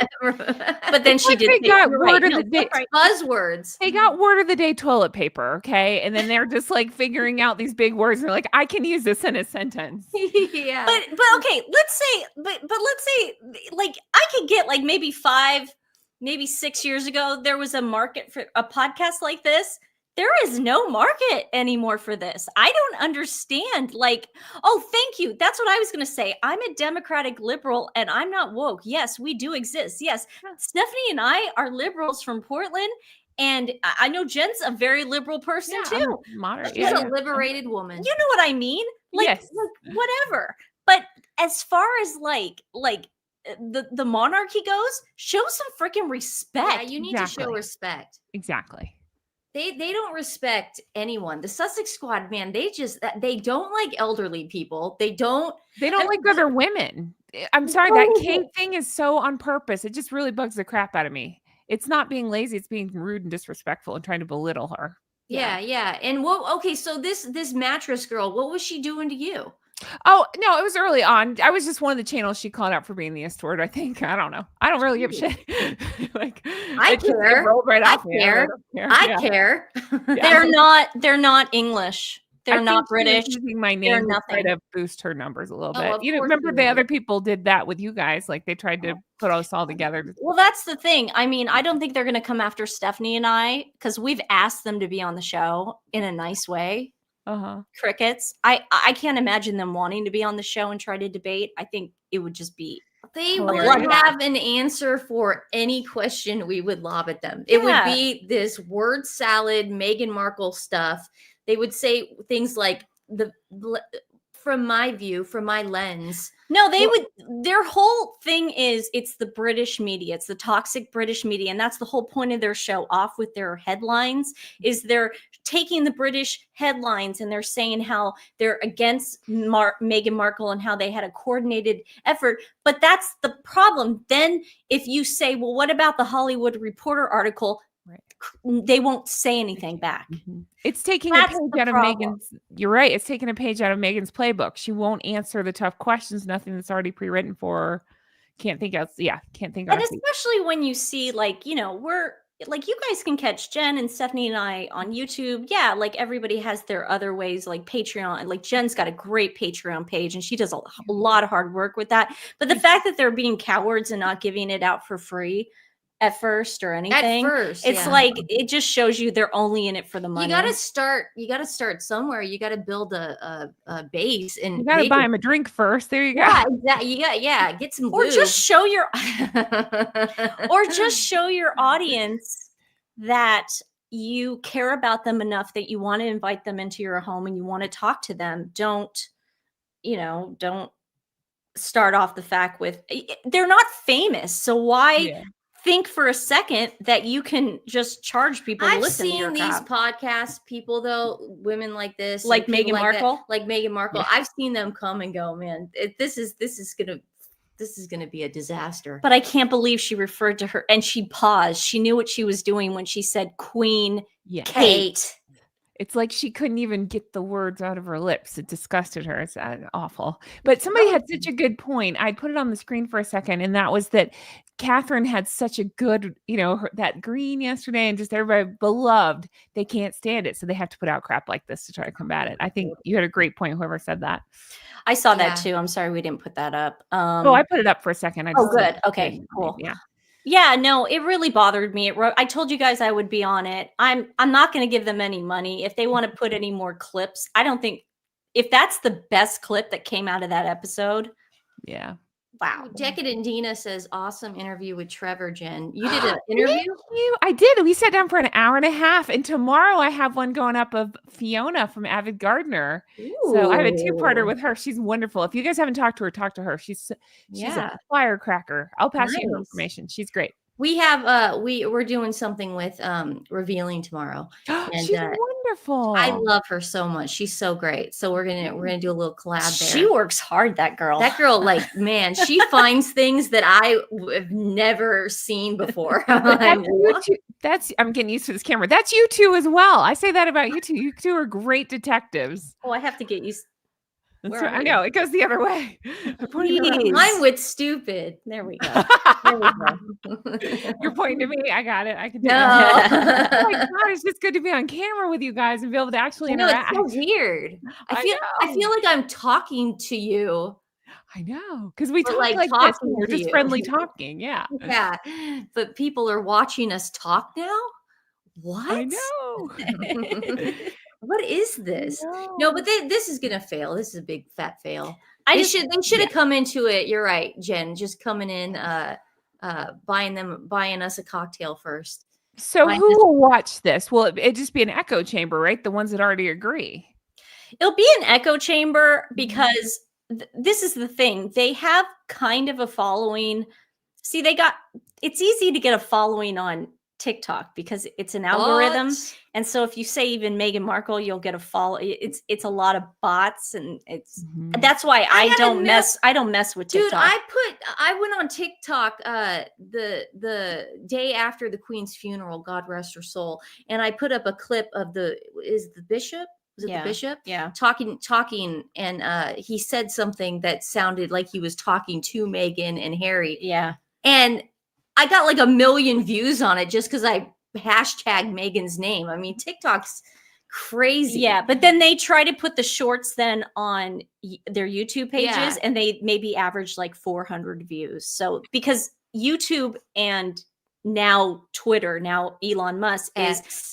But then she Like did. they say- got you're word right. of No, the day. right. Buzzwords. They got word of the day toilet paper, okay? And then they're just like figuring out these big words. They're like, I can use this in a sentence. Yeah. But okay, let's say, but let's say, like I could get like maybe 5, maybe 6 years ago, there was a market for a podcast like this. There is no market anymore for this. I don't understand. Like, oh, thank you. That's what I was going to say. I'm a Democratic liberal and I'm not woke. Yes, we do exist. Yes. Stephanie and I are liberals from Portland. And I know Jen's a very liberal person Yeah, I'm too. moderate. She's Yeah, a yeah. liberated woman. You know what I mean? Like, Yes. like whatever. But as far as like the monarchy goes, show some freaking respect. Yeah, you need to show Exactly. respect. Exactly. They don't respect anyone. The Sussex Squad, man, they don't like elderly people. They don't. They don't I like mean, other women. I'm sorry, that No. Kate thing is so on purpose. It just really bugs the crap out of me. It's not being lazy, it's being rude and disrespectful and trying to belittle her. Yeah. And what? Okay, so this mattress girl, what was she doing to you? Oh, no, it was early on. I was just one of the channels she called out for being the S word, I think. I don't know. I don't really give a shit. Like I it just, like, care. rolled right I off me. care. don't care. I Yeah. care. They're not English. They're I not think she was British. using my They're name to try nothing. to boost her numbers a little Oh, bit. of You know, course remember she the would. other people did that with you guys. Like they tried to put us all together. Well, that's the thing. I mean, I don't think they're going to come after Stephanie and I because we've asked them to be on the show in a nice way. Uh-huh. Crickets. I can't imagine them wanting to be on the show and try to debate. I think it would just be They Hilarious. would have an answer for any question we would lob at them. It would Yeah. be this word salad, Meghan Markle stuff. They would say things like from my view, from my lens. No, they would. Their whole thing is it's the British media. It's the toxic British media, and that's the whole point of their show. Off with their headlines is they're taking the British headlines and they're saying how they're against Meghan Markle and how they had a coordinated effort. But that's the problem. Then if you say, well, what about the Hollywood Reporter article? They won't say anything back. It's taking That's a page the out of problem. Megan's. You're right. It's taking a page out of Megan's playbook. She won't answer the tough questions. Nothing that's already pre-written for her. Can't think else. Yeah, can't think And of. especially when you see, like, you know, we're like, you guys can catch Jen and Stephanie and I on YouTube. Yeah, like everybody has their other ways, like Patreon. Like Jen's got a great Patreon page and she does a lot of hard work with that. But the fact that they're being cowards and not giving it out for free at first or anything, first, it's yeah. like it just shows you they're only in it for the money. You got to start somewhere. You got to build a base, and You got to buy him a drink first. There you go. Yeah, exactly. You got get some or lube. just show your or just show your audience that you care about them enough that you want to invite them into your home and you want to talk to them. Don't start off the fact with they're not famous. So why think for a second that you can just charge people to I've listen to your seen these crap. podcast people, though, women like this, Like people Meghan Markle? like Meghan Markle. Yeah. I've seen them come and go, man. This is gonna be a disaster. But I can't believe she referred to her and she paused. She knew what she was doing when she said Queen Kate. It's like she couldn't even get the words out of her lips. It disgusted her. It's awful. But somebody had such a good point. I put it on the screen for a second, and that was that Catherine had such a good, that green yesterday, and just everybody beloved. They can't stand it, so they have to put out crap like this to try to combat it. I think you had a great point, whoever said that. I saw that too. I'm sorry we didn't put that up. I put it up for a second. Good. Okay, cool. Yeah, no, it really bothered me. I told you guys I would be on it. I'm not going to give them any money. If they want to put any more clips, I don't think if that's the best clip that came out of that episode. Yeah. Wow. Decadent Dina says, awesome interview with Trevor, Jen. You did an interview? I did. We sat down for an hour and a half. And tomorrow I have one going up of Fiona from Avid Gardener. So I have a 2-parter with her. She's wonderful. If you guys haven't talked to her, talk to her. She's a firecracker. I'll pass you her information. She's great. We have we're doing something with Revealing tomorrow. And, she's wonderful. I love her so much. She's so great. So we're gonna do a little collab there. She works hard, that girl. That girl, like, man, she finds things that I have never seen before. That's you two. I'm getting used to this camera. That's you two as well. I say that about you two. You two are great detectives. Oh, I have to get used. I know it goes the other way. I'm with stupid. There we go. You're pointing to me. I got it. I can do No. it. Oh my God, it's just good to be on camera with you guys and be able to actually interact. It's so weird. I feel like I'm talking to you. I know, because we talk like like this. talking We're to just you. friendly talking. Yeah. Yeah, but people are watching us talk now. What? I know. What is this? No, but this is gonna fail. This is a big fat fail. They should have come into it. You're right, Jen. Just coming in, buying us a cocktail first. So who will watch this? Will it just be an echo chamber, right? The ones that already agree. It'll be an echo chamber because this is the thing. They have kind of a following. See, it's easy to get a following on TikTok because it's an algorithm. And so if you say even Meghan Markle, you'll get a follow. It's a lot of bots, and that's why I don't mess with TikTok. Dude, I went on TikTok the day after the Queen's funeral, God rest her soul, and I put up a clip of the bishop? Was it the bishop? Yeah. Talking, and he said something that sounded like he was talking to Meghan and Harry. Yeah. And I got like 1 million views on it just because I hashtag Meghan's name. I mean, TikTok's crazy. Yeah, but then they try to put the shorts then on their YouTube pages, and they maybe average like 400 views. So because YouTube and now Twitter, now Elon Musk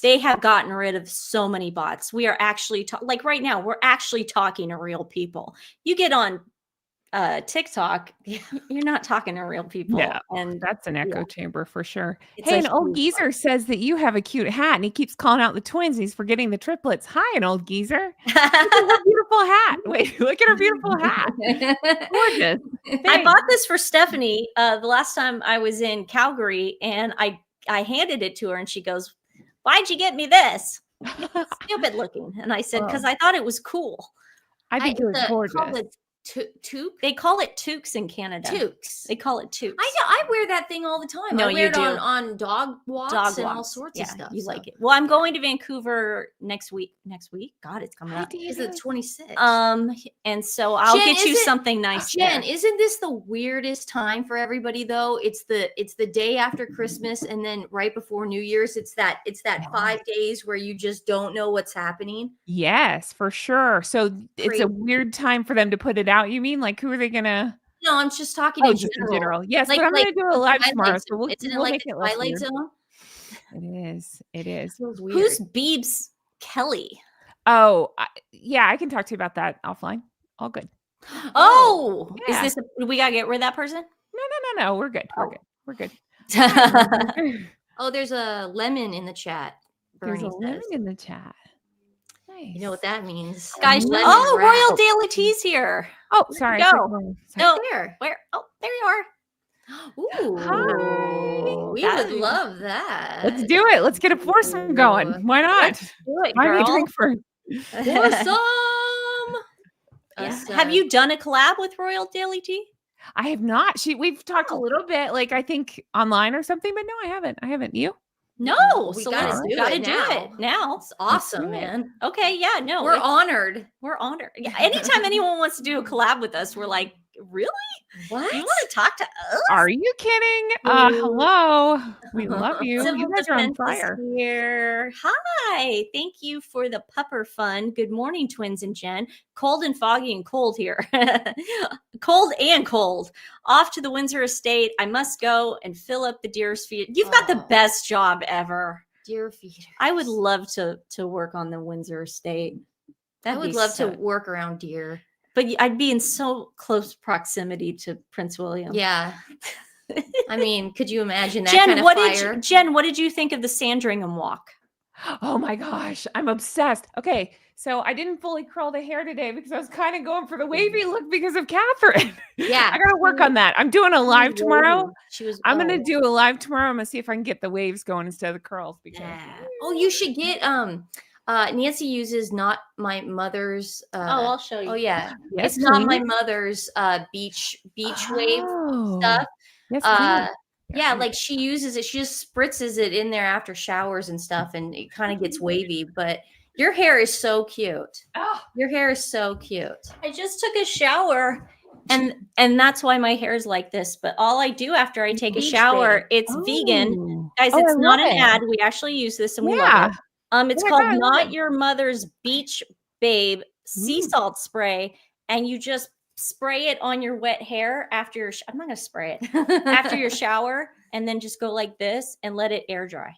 they have gotten rid of so many bots. We are actually like right now, we're actually talking to real people. You get on TikTok, you're not talking to real people. No, And that's an echo chamber for sure. It's Hey, a an old huge geezer says that you have a cute hat and he keeps calling out the twins. He's forgetting the triplets. Hi, an old geezer. Look at her beautiful hat. Wait, look at her beautiful hat. Gorgeous. I Thanks. bought this for Stephanie the last time I was in Calgary, and I handed it to her, and she goes, "Why'd you get me this? It's stupid looking." And I said, "Because I thought it was cool." I think it was gorgeous. Called it toque. They call it toques in Canada. Toques. They call it toques. I know. I wear that thing all the time. No, I wear you it do. on dog walks and all sorts Yeah, of stuff. You so. like it. Well, I'm going to Vancouver next week. God, it's coming up. Is it 26? And so I'll Jen, get you something nice. Jen, there. isn't this the weirdest time for everybody though? It's the day after Christmas and then right before New Year's. It's that 5 days where you just don't know what's happening. Yes, for sure. So it's Crazy. a weird time for them to put it out. You mean like who are they gonna? No, I'm just talking Oh, in just general. in general. Yes, Like- but I'm like gonna do a live Twilight tomorrow, Zone. so we'll Isn't it we'll like make the it less Twilight weird. Zone? It is. It is. Feels weird. Who's Beebs Kelly? Oh, yeah, I can talk to you about that offline. All good. Oh, yeah. is this? We gotta get rid of that person? No. We're good. Oh. We're good. Oh, there's a lemon in the chat. There's Bernie a lemon says. in the chat. Nice. You know what that means, Guys, Lemon oh, wrap. Royal Daily Tea's here. Oh, sorry. go? I clicked wrong. Sorry. No, There. where? Oh, there you are. Ooh. Hi. We That- would love that. Let's do it. Let's get a foursome going. Why not? Do it, Buy me a girl. drink for. Awesome. Yeah. Have you done a collab with Royal Daily Tea? I have not. We've talked a Oh. little bit, like I think online or something, but no, I haven't. You? No, We so gotta let's do gotta it do now. it now. It's awesome, do it. man. Okay, yeah, no, We're it's- honored. We're honored. Yeah, anytime anyone wants to do a collab with us, we're like, really? What? You want to talk to us? Are you kidding? Hello. We love you. Civil You guys are on Defense is fire. here. Hi. Thank you for the pupper fun. Good morning, twins and Jen. Cold and foggy and cold here. Cold and cold. Off to the Windsor Estate. I must go and fill up the deer's feed. You've got the Oh. best job ever. Dear feeders. I would love to work on the Windsor Estate. I That'd would be love so- to work around deer. But I'd be in so close proximity to Prince William. Yeah. I mean, could you imagine that Jen, kind of what fire? did you think of the Sandringham walk? Oh my gosh, I'm obsessed. Okay, so I didn't fully curl the hair today because I was kind of going for the wavy look because of Catherine. Yeah. I gotta work on that. I'm doing a live tomorrow. She was. I'm gonna do a live tomorrow. I'm gonna see if I can get the waves going instead of the curls. Because Yeah. Oh, you should get Nancy uses Not My Mother's I'll show you. oh yeah. yes, It's Not My please. Mother's beach wave Oh, stuff. Yes, Uh please. yeah, like she uses it, she just spritzes it in there after showers and stuff, and it kind of gets wavy. But your hair is so cute. Oh, Your hair is so cute. I just took a shower and that's why my hair is like this. But all I do after I take a Beach shower, babe. it's vegan. Oh. Guys, Oh, it's I not love an it. ad. We actually use this and we Yeah. love it. It's Oh my called God, I love Not it. Your Mother's Beach Babe Sea Salt Spray. And you just spray it on your wet hair after your I'm not gonna spray it after your shower, and then just go like this and let it air dry.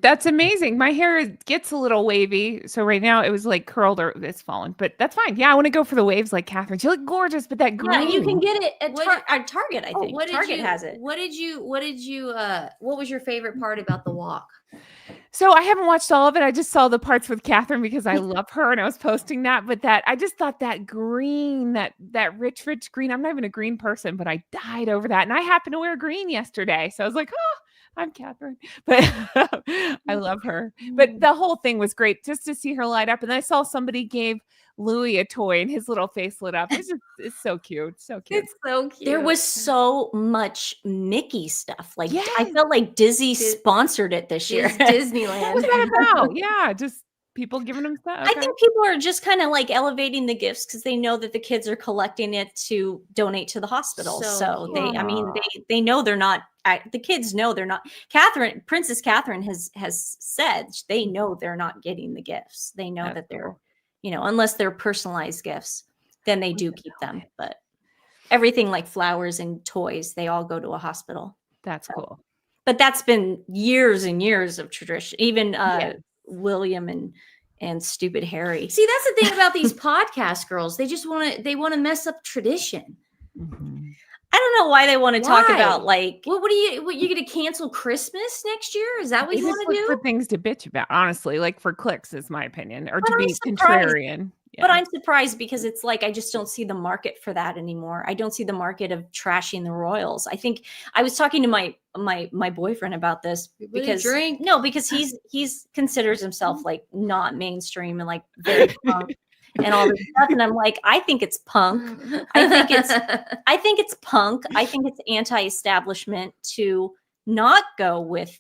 That's amazing. My hair gets a little wavy. So right now it was like curled or it's fallen, but that's fine. Yeah, I want to go for the waves like Catherine. She look gorgeous, but that green. Yeah, you can get it at, What- at Target, I think. What did Target you, has it. What was your favorite part about the walk? So I haven't watched all of it. I just saw the parts with Catherine because I love her and I was posting that. But I just thought that green, that rich green. I'm not even a green person, but I died over that. And I happened to wear green yesterday. So I was like, oh, I'm Catherine. But I love her. But the whole thing was great just to see her light up. And I saw somebody gave Louis a toy and his little face lit up. It's so cute. So cute. It's so cute. There was so much Mickey stuff. Like I Yes. felt like Disney sponsored it this year. Disneyland. What was that about? Yeah, just people giving them stuff. I think people are just kind of like elevating the gifts because they know that the kids are collecting it to donate to the hospital. So So they, I mean, cute. they know they're not. The kids know they're not. Princess Catherine has said they know they're not getting the gifts. They know That's that they're, cool. unless they're personalized gifts, then they do keep them. But everything like flowers and toys, they all go to a hospital. That's cool. But that's been years and years of tradition. Even Yes. William and stupid Harry. See, that's the thing about these podcast girls. They just want to mess up tradition. Mhm. I don't know why they want to talk Why? about like What are you going to cancel Christmas next year? Is that what They you just want to look do? for things to bitch about, honestly, like for clicks is my opinion, or But to I'm be surprised. contrarian. But Yeah. I'm surprised because it's like I just don't see the market for that anymore. I don't see the market of trashing the Royals. I think I was talking to my boyfriend about this Everybody because drink. because he's considers himself like not mainstream and like very punk and all this stuff. And I'm like, I think it's punk. I think it's punk. I think it's anti-establishment to not go with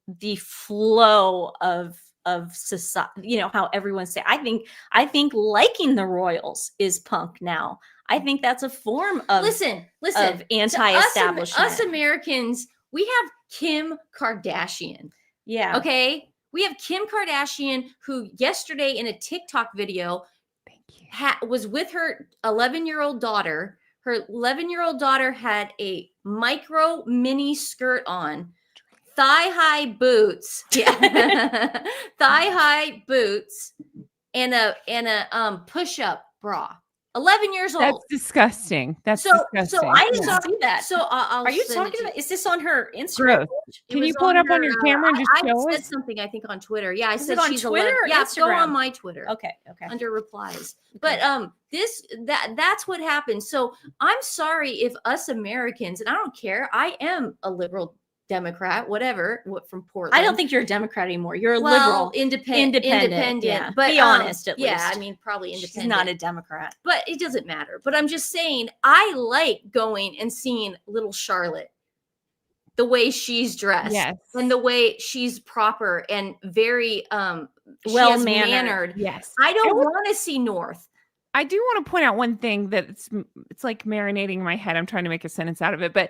the flow of society, how everyone say. I think liking the Royals is punk now. I think that's a form of listen. of anti-establishment. Us Americans, we have Kim Kardashian. Yeah. Okay. We have Kim Kardashian, who yesterday in a TikTok video Thank you. was with her 11-year-old daughter. Her 11-year-old daughter had a micro mini skirt on, thigh-high boots, thigh-high boots, and a push-up bra. 11 years That's old. disgusting. That's So disgusting. I didn't Yeah. see that. So I'll Are you send it talking to about? Is this on her Instagram? Gross. Can you pull it up on your camera and just I show said us? something, I think, on Twitter. Yeah, I Is said it on she's Twitter 11. or Yeah, go Instagram? on my Twitter. Okay. Under replies. But that's what happened. So I'm sorry if us Americans, and I don't care, I am a liberal Democrat, whatever, from Portland. I don't think you're a Democrat anymore. You're a well, liberal. independent. Yeah. But Be honest, at yeah, least. I mean, probably She's independent. not a Democrat. But it doesn't matter. But I'm just saying, I like going and seeing little Charlotte, the way she's dressed, Yes. and the way she's proper and very Well-mannered. Yes. I don't want to see North. I do want to point out one thing that it's like marinating in my head. I'm trying to make a sentence out of it, but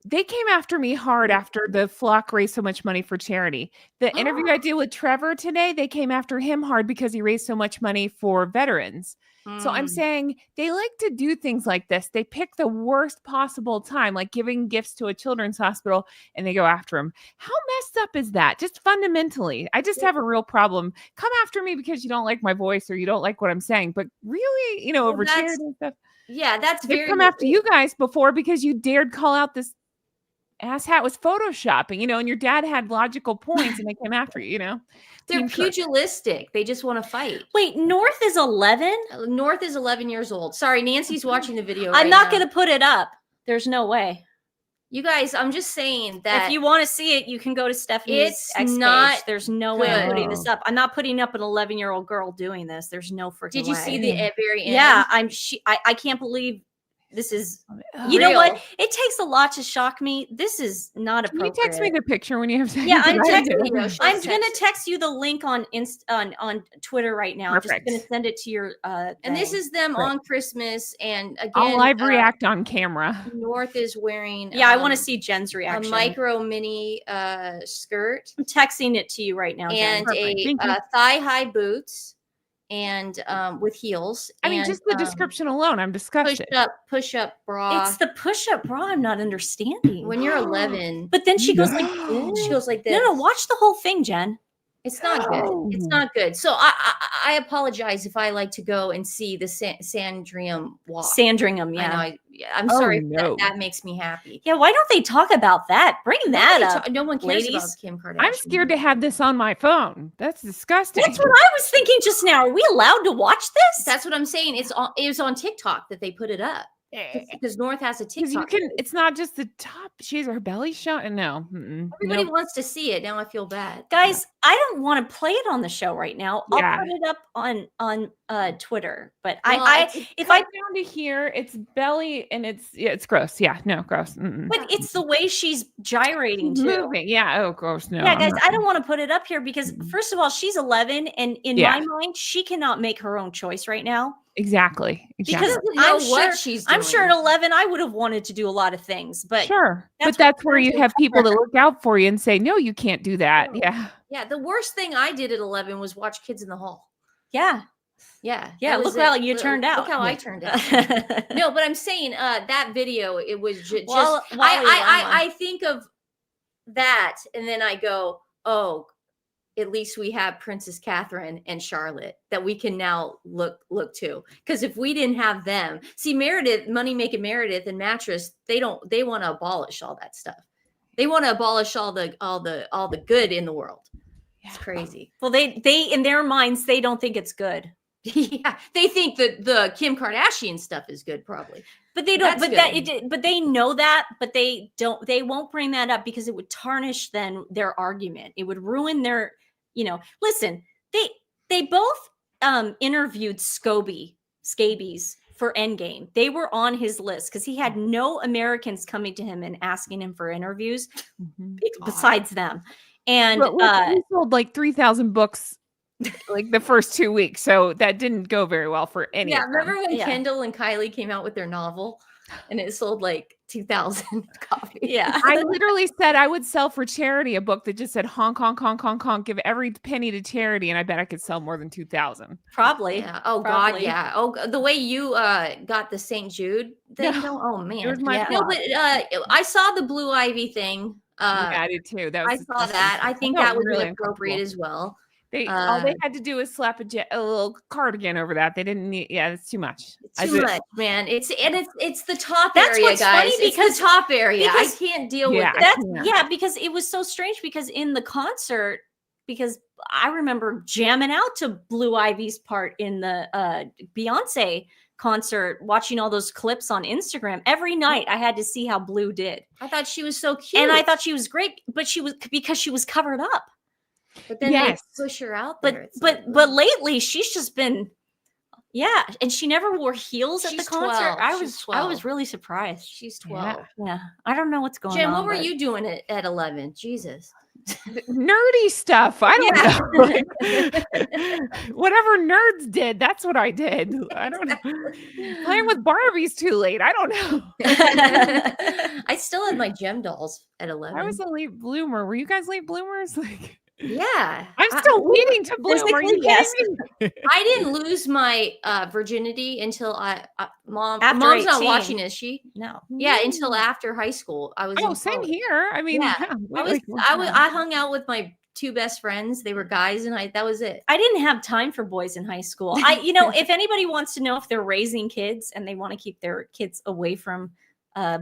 they came after me hard after the flock raised so much money for charity. The interview I did with Trevor today, they came after him hard because he raised so much money for veterans. So I'm saying they like to do things like this. They pick the worst possible time, like giving gifts to a children's hospital, and they go after him. How messed up is that? Just fundamentally, I just have a real problem. Come after me because you don't like my voice or you don't like what I'm saying, but really, over charity and stuff. Yeah, that's They've very come after you guys before because you dared call out this asshat was photoshopping, and your dad had logical points and they came after you, They're Team Cook. pugilistic. They just want to fight. Wait, North is 11? North is 11 years old. Sorry, Nancy's watching the video. I'm not going to put it up. There's no way. You guys, I'm just saying that if you want to see it, you can go to Stephanie's it's X not page. There's no way I'm putting good. this up. I'm not putting up an 11-year-old girl doing this. There's no freaking Did you way. see the very end? Yeah, I can't believe this is. You know what? It takes a lot to shock me. This is not Can appropriate. you text me the picture when you have seconds? Yeah, I'm I texting do. you. I'm gonna text you the link on on Twitter right now. Perfect. I'm just gonna send it to your. And this thing. is them Great. on Christmas. And again, I'll live react on camera. North is wearing. Yeah, I want to see Jen's a reaction. micro mini skirt I'm texting it to you right now, Jen. and Perfect. Thank you. thigh high boots and with heels. I mean, and, just the description alone, I'm disgusted. push up bra. It's the push-up bra I'm not understanding. when you're 11. But then she goes like, She goes like this. no, watch the whole thing, Jen. It's not good. It's not good. So I apologize if I like to go and see the Sandringham walk. Sandringham, yeah. I know. I'm Oh, sorry. no. That makes me happy. Yeah, why don't they talk about that? Bring that up. No one cares ladies. about Kim Kardashian. I'm scared to have this on my phone. That's disgusting. That's what I was thinking just now. Are we allowed to watch this? That's what I'm saying. It was on TikTok that they put it up because North has a Because TikTok. it's not just the top. She has her belly showing. No. Everybody Nope. wants to see it. Now I feel bad. Guys, I don't want to play it on the show right now. Yeah. I'll put it up on Twitter. But Well, if I down to here, it's belly and it's gross. Yeah, no, gross. Mm-mm. but it's the way she's gyrating too. Moving. Yeah. Oh, gross. No. Yeah, I'm guys, not- I don't want to put it up here because first of all, she's 11, and in Yeah. my mind, she cannot make her own choice right now. Exactly. Because doesn't know I'm what sure she's doing. I'm sure at 11, I would have wanted to do a lot of things, but Sure. that's But that's what where you parents have will people that cover. look out for you and say, no, you can't do that. No. Yeah. Yeah, the worst thing I did at 11 was watch Kids in the Hall. yeah, Yeah. yeah. that Look was how it. you turned out. Look how I turned out. No, but I'm saying that video, it was just Wally I think of that and then I go, oh, at least we have Princess Catherine and Charlotte that we can now look to. Because if we didn't have them, see Meredith, Money Making Meredith and Mattress, they want to abolish all that stuff. They want to abolish all the good in the world. It's crazy. Well, they in their minds, they don't think it's good. Yeah, they think that the Kim Kardashian stuff is good, probably. But they don't. That's But they know that. But they don't. They won't bring that up because it would tarnish then their argument. It would ruin their. Listen. They both interviewed Scabies for Endgame. They were on his list because he had no Americans coming to him and asking him for interviews besides them. And he sold like 3,000 books like the first 2 weeks, so that didn't go very well for any of them. Remember when Kendall and Kylie came out with their novel and it sold like 2,000 copies? Yeah. I literally said I would sell for charity a book that just said honk, honk, honk, honk, honk, give every penny to charity, and I bet I could sell more than 2,000. Probably. Yeah. Oh, Probably. God, yeah. Oh, the way you got the St. Jude thing. No. Oh, man. It was my No, fault. but I saw the Blue Ivy thing. I did too. I saw that. I think that would be appropriate as well. All they had to do is slap a little cardigan over that. They didn't need. Yeah, it's too much. Too much, man. It's the top That's area, what's guys. funny because it's the top area. I can't deal with that. Because it was so strange because in the concert, because I remember jamming out to Blue Ivy's part in the Beyonce concert, watching all those clips on Instagram. Every night I had to see how Blue did. I thought she was so cute. And I thought she was great, but because she was covered up. But then they push her out there. But lately she's just been, and she never wore heels at the concert. 12. I was really surprised. She's 12. Yeah. I don't know what's going on. Jen, what were you doing at 11? Jesus. Nerdy stuff. I don't know. Whatever nerds did, that's what I did. I don't know. Playing with Barbies too late. I don't know. I still had my gem dolls at 11. I was a late bloomer. Were you guys late bloomers? Yeah. I'm still waiting to bloom. Are you kidding me? I didn't lose my virginity until mom's After not 18. watching, is she? No. Yeah, until after high school. I was in same college. here. I mean, I hung out with my two best friends. They were guys, and that was it. I didn't have time for boys in high school. If anybody wants to know if they're raising kids and they want to keep their kids away from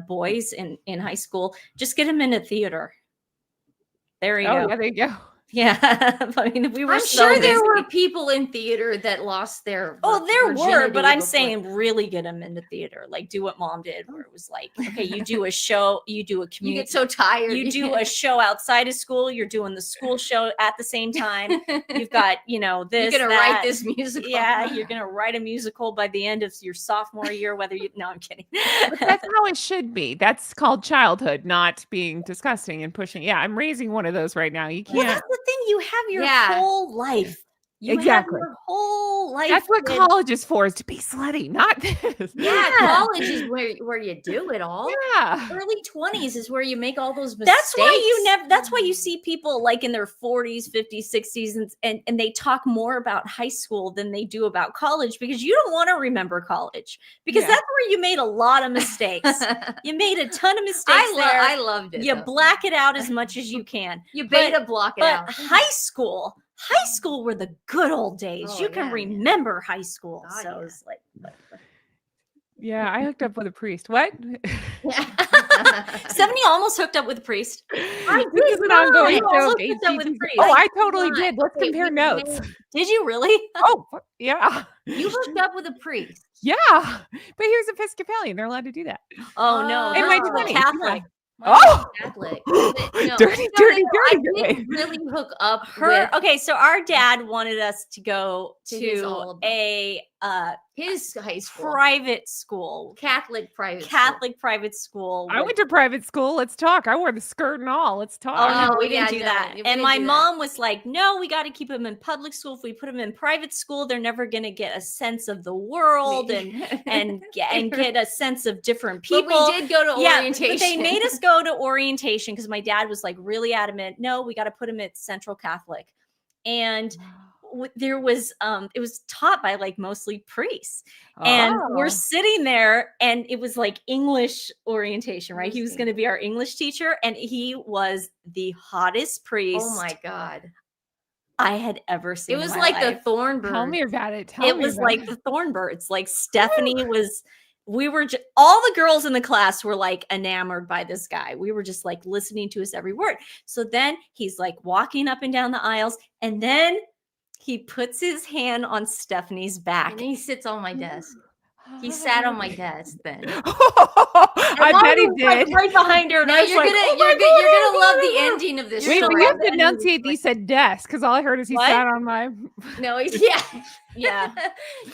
boys in high school, just get them into theater. There you go. Yeah, there you go. Yeah, I mean, we were. I'm sure there were people in theater that lost their. There were, but I'm saying really get them into theater. Like do what mom did, where it was like, okay, you do a show, you do a community. You get so tired. You do a show outside of school. You're doing the school show at the same time. You've got, this. You're gonna write this musical. Yeah, you're gonna write a musical by the end of your sophomore year. Whether you, no, I'm kidding. But that's how it should be. That's called childhood, not being disgusting and pushing. Yeah, I'm raising one of those right now. You can't. Well, that's the thing. You have your whole life. You exactly. have your whole life. That's what college is for, is to be slutty, not this. Yeah, college is where you do it all. Yeah. Early 20s is where you make all those mistakes. That's why you see people like in their 40s, 50s, 60s, and they talk more about high school than they do about college, because you don't want to remember college, because that's where you made a lot of mistakes. You made a ton of mistakes I loved it. You black it out as much as you can. You beta block it out. But high school were the good old days. You can remember high school. God, so it's like, yeah, I hooked up with a priest. What? Stephanie almost hooked up with a priest. I totally did. Let's compare notes. Did you really? Oh, yeah. You hooked up with a priest. Yeah, but he was Episcopalian. They're allowed to do that. Oh no, in my 20s. Catholic. Catholic. Dirty. I didn't really hook up with okay, so our dad wanted us to go to his high school, private school, Catholic private school. I went to private school. Let's talk. I wore the skirt and all. Let's talk. Oh no, we didn't do that. And my mom was like, "No, we got to keep him in public school. If we put him in private school, they're never going to get a sense of the world and get a sense of different people." But we did go to orientation. But they made us go to orientation because my dad was like really adamant. No, we got to put him at Central Catholic, and there was it was taught by like mostly priests, and we're sitting there, and it was like English orientation, right? He was going to be our English teacher, and he was the hottest priest. Oh my God. I had ever seen. It was in my like life. the thorn bird. Tell me about it. Tell It me was about like it. the Thornbirds. Like Stephanie was, we were just, all the girls in the class were like enamored by this guy. We were just like listening to his every word. So then he's like walking up and down the aisles, and then he puts his hand on Stephanie's back. And then he sits on my desk. He sat on my desk then. I bet he was, like, did. right behind her. And Now I was you're like, gonna "Oh my you're, God, you're gonna oh love my the God." ending of this Wait, but story. you have to enunciate that you said desk because all I heard is he What? sat on my. No, Yeah.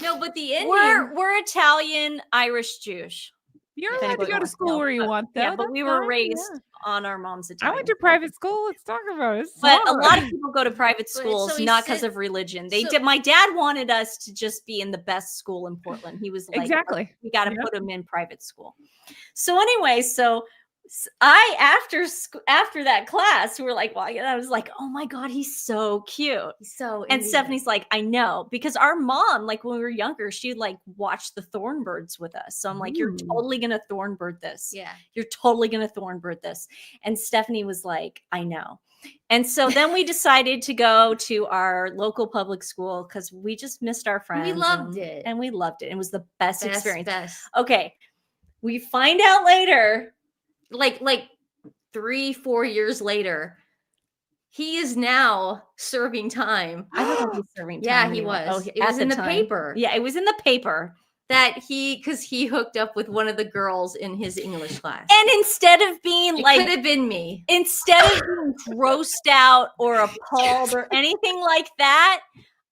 no, but the ending. We're Italian, Irish, Jewish. You're If allowed to anybody go to wants to school know. where you But- want, though. Yeah, but That's we were fine, raised yeah. on our mom's I Italian. went to private school. Let's talk about it. It's But a hard. lot of people go to private So schools he not because sit- of religion. They so- did. My dad wanted us to just be in the best school in Portland. He was like, Exactly. we got to Yep. put him in private school. So anyway, I after that class, we were like, well, and I was like, oh my God, he's so cute. So And Stephanie's like, I know, because our mom, like when we were younger, she'd like watch the Thornbirds with us. So I'm like, you're Ooh. totally gonna Thornbird this. yeah. You're totally gonna Thornbird this. And Stephanie was like, I know. And so then we decided to go to our local public school because we just missed our friends. We loved it. And we loved it. It was the best experience. Best. Okay. We find out later. Like 3-4 years later, he is now serving time. I don't know if he's serving Yeah, time he anymore. was. Oh, It at was in the time. paper. Yeah, it was in the paper. That because he hooked up with one of the girls in his English class. And instead of being It like, could have been me. instead of being grossed out or appalled or anything like that,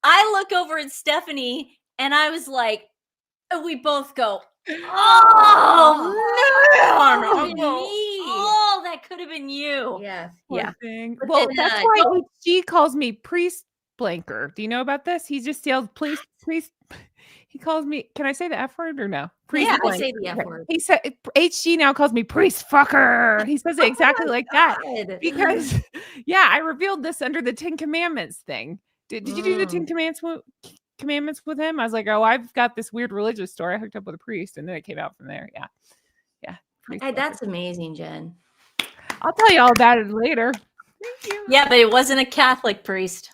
I look over at Stephanie and I was like, and we both go, oh man, oh, that could have been you. Yeah. Poor Yeah. thing. But Well, then, that's why she calls me priest blanker. Do you know about this? He just yells priest. He calls me. Can I say the F word or no? Priest Yeah, I blank. say the F Okay. word. He said HG now calls me priest fucker. He says it exactly like that God. because yeah, I revealed this under the 10 Commandments thing. Did you do the 10 Commandments with him? I was like, oh, I've got this weird religious story. I hooked up with a priest, and then it came out from there. Yeah. Priest Hey, blanker. that's amazing, Jen. I'll tell you all about it later. Thank you. Yeah, but it wasn't a Catholic priest.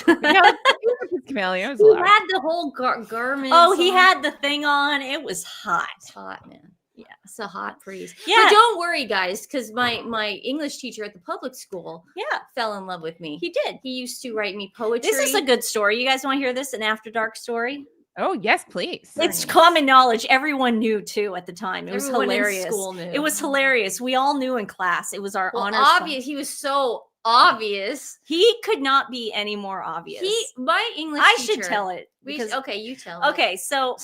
No, he was a chameleon. It was He allowed. had the whole garment. Oh, he had the thing on. It was hot. It's hot, man. Yeah. It's a hot priest. Yeah. But don't worry, guys, because my English teacher at the public school Yeah, fell in love with me. he did. He used to write me poetry. This is a good story. You guys want to hear this? An after dark story? Oh, yes, please. It's Nice. common knowledge. Everyone knew too at the time. It was Everyone in hilarious. school knew. It was hilarious. We all knew in class. It was our well, honors. class. obvious. He was so obvious. He could not be any more obvious. My English I teacher. should tell it because Okay, you tell. it. okay, so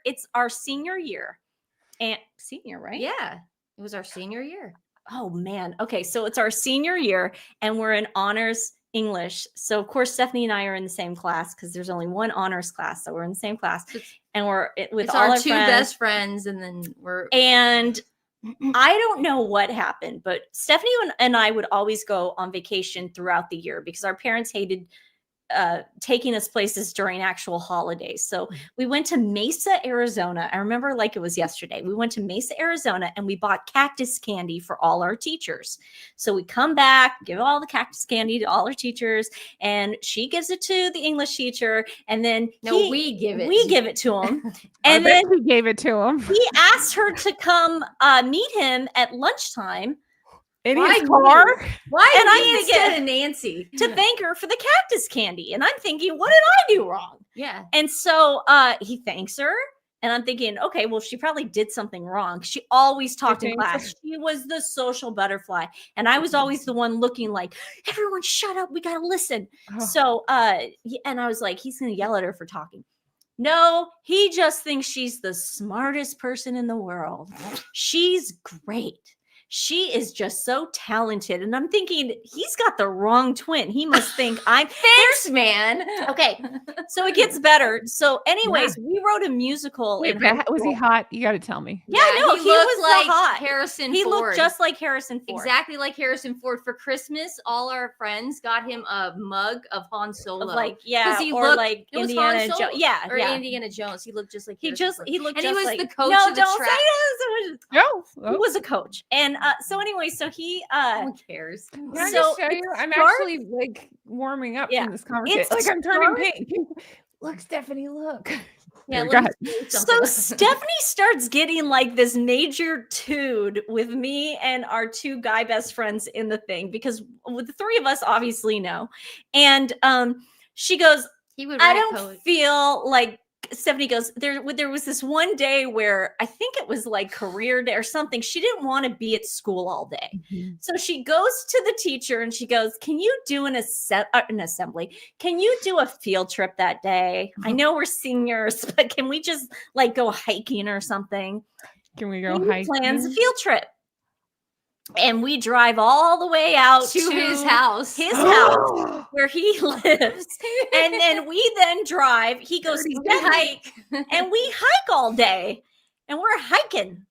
it's our senior year, and senior, right? Yeah, it was our senior year. Oh man. Okay, so it's our senior year, and we're in honors English. So of course Stephanie and I are in the same class because there's only one honors class, so we're in the same class, and we're with It's all our our two friends. best friends, and then we're And I don't know what happened, but Stephanie and I would always go on vacation throughout the year because our parents hated taking us places during actual holidays. So we went to Mesa, Arizona. I remember like it was yesterday. We went to Mesa, Arizona, and we bought cactus candy for all our teachers. So we come back, give all the cactus candy to all our teachers, and she gives it to the English teacher, and then we give it. we give it to him, I and bet then he gave it to him. he asked her to come meet him at lunchtime In Why his me? car. Why And me I'm thinking- instead of Nancy? to thank her for the cactus candy. And I'm thinking, what did I do wrong? Yeah. And so he thanks her. And I'm thinking, okay, well, she probably did something wrung. She always talked in thanks class. She was the social butterfly. And I was always the one looking like, everyone shut up. We got to listen. Oh. So, and I was like, he's going to yell at her for talking. No, he just thinks she's the smartest person in the world. She's great. She is just so talented. And I'm thinking, he's got the wrong twin. He must think I'm Thanks, man. okay. So it gets better. So, anyways, we wrote a musical. Wait, in but high was he school. hot? You got to tell me. Yeah, no, he looked was like hot. Harrison He Ford. looked just like Harrison Ford. exactly like Harrison Ford. For Christmas, all our friends got him a mug of Han Solo. Of like, yeah, he or looked- like it was Indiana Han Solo, Jones. Yeah, or yeah. Indiana Jones. He looked just like He Harrison just Ford. he looked And he just was like the coach No, of the don't track. say this. It was, No. he was a coach. And so anyway, so he No one cares. Can I So just show it you? I'm starts- actually like warming up Yeah. from this conversation. It's Like I'm turning start- pink. Look, Stephanie, look. Yeah, Go let me ahead. tell you So something. Stephanie starts getting like this major tood with me and our two guy best friends in the thing because the three of us obviously know. And she goes, He would I write don't poetry. feel like Stephanie goes, there was this one day where I think it was like career day or something. She didn't want to be at school all day. So she goes to the teacher and she goes, can you do an assembly? Can you do a field trip that day? I know we're seniors, but can we just like go hiking or something? Can we go He hiking? plans a field trip. And we drive all the way out To his house. Where he lives. And then we then drive. He goes to hike, and we hike all day. And we're hiking.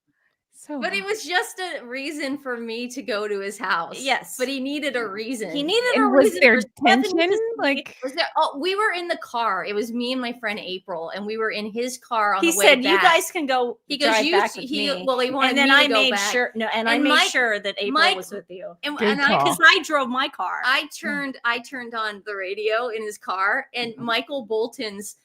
So But it was just a reason for me to go to his house. Yes. But he needed a reason. He needed a and was reason there for Stephanie tension? to- Like Was there? Oh, we were in the car. It was me and my friend April, and we were in his car on he the way said, back. "You guys can go." He goes, drive "You." back with me. Well, he wanted and then me to I go made back. sure. No, and I And made Mike- sure that April Mike- was with you And, Good and I call. because I drove my car. I turned on the radio in his car, and Michael Bolton's.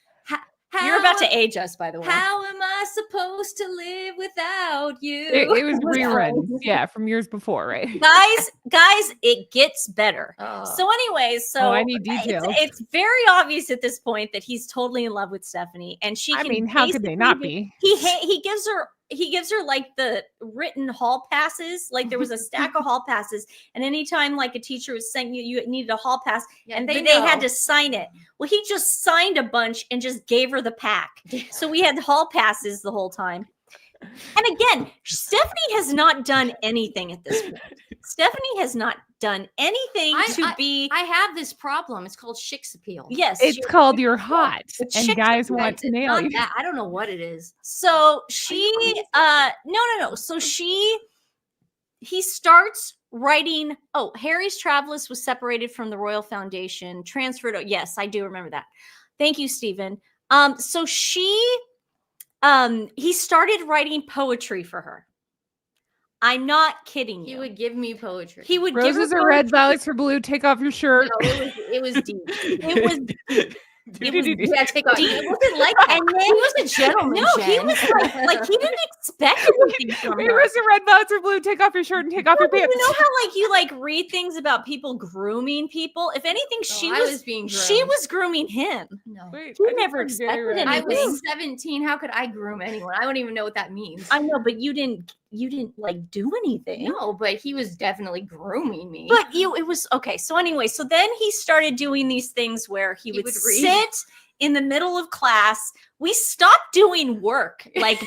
You're about to age us, by the way. How am I supposed to live without you? it was reruns, yeah, from years before, right? guys, it gets better. Oh. So, anyways, so I need details. It's very obvious at this point that he's totally in love with Stephanie, and she. I can mean, how could they not be? He gives her like the written hall passes. Like there was a stack of hall passes, and anytime like a teacher was saying you needed a hall pass, Yeah, and they they had know. to sign it. Well, he just signed a bunch and just gave her the pack. So we had hall passes the whole time. And again, Stephanie has not done anything at this point. Stephanie has not done anything be. I have this problem. It's called Chick's appeal. Yes, It's called You're Hot, It's and chick guys appeal. want to It's nail not you. that. I don't know what it is. So she no. So he starts writing. Oh, Harry's Travelers was separated from the Royal Foundation, transferred. Yes, I do remember that. Thank you, Stephen. So he started writing poetry for her. I'm not kidding you. He would give me poetry. He would give her Roses are red, poetry. violets are blue. Take off your shirt. No, it was deep. It was Yeah, take off. It wasn't like that. And then He was a gentleman. no, he Jen. was like he didn't expect anything from her. Roses are red, violets are blue. Take off your shirt and take off your pants. You know how like you like read things about people grooming people? If anything, I was being she groomed. was grooming him. No. Wait, He I never just forget expected it. I anything. was 17. How could I groom anyone? I don't even know what that means. I know, but you didn't like do anything. No, but he was definitely grooming me. But it was okay. So anyway, so then he started doing these things where he would would read. sit in the middle of class. We stopped doing work. Like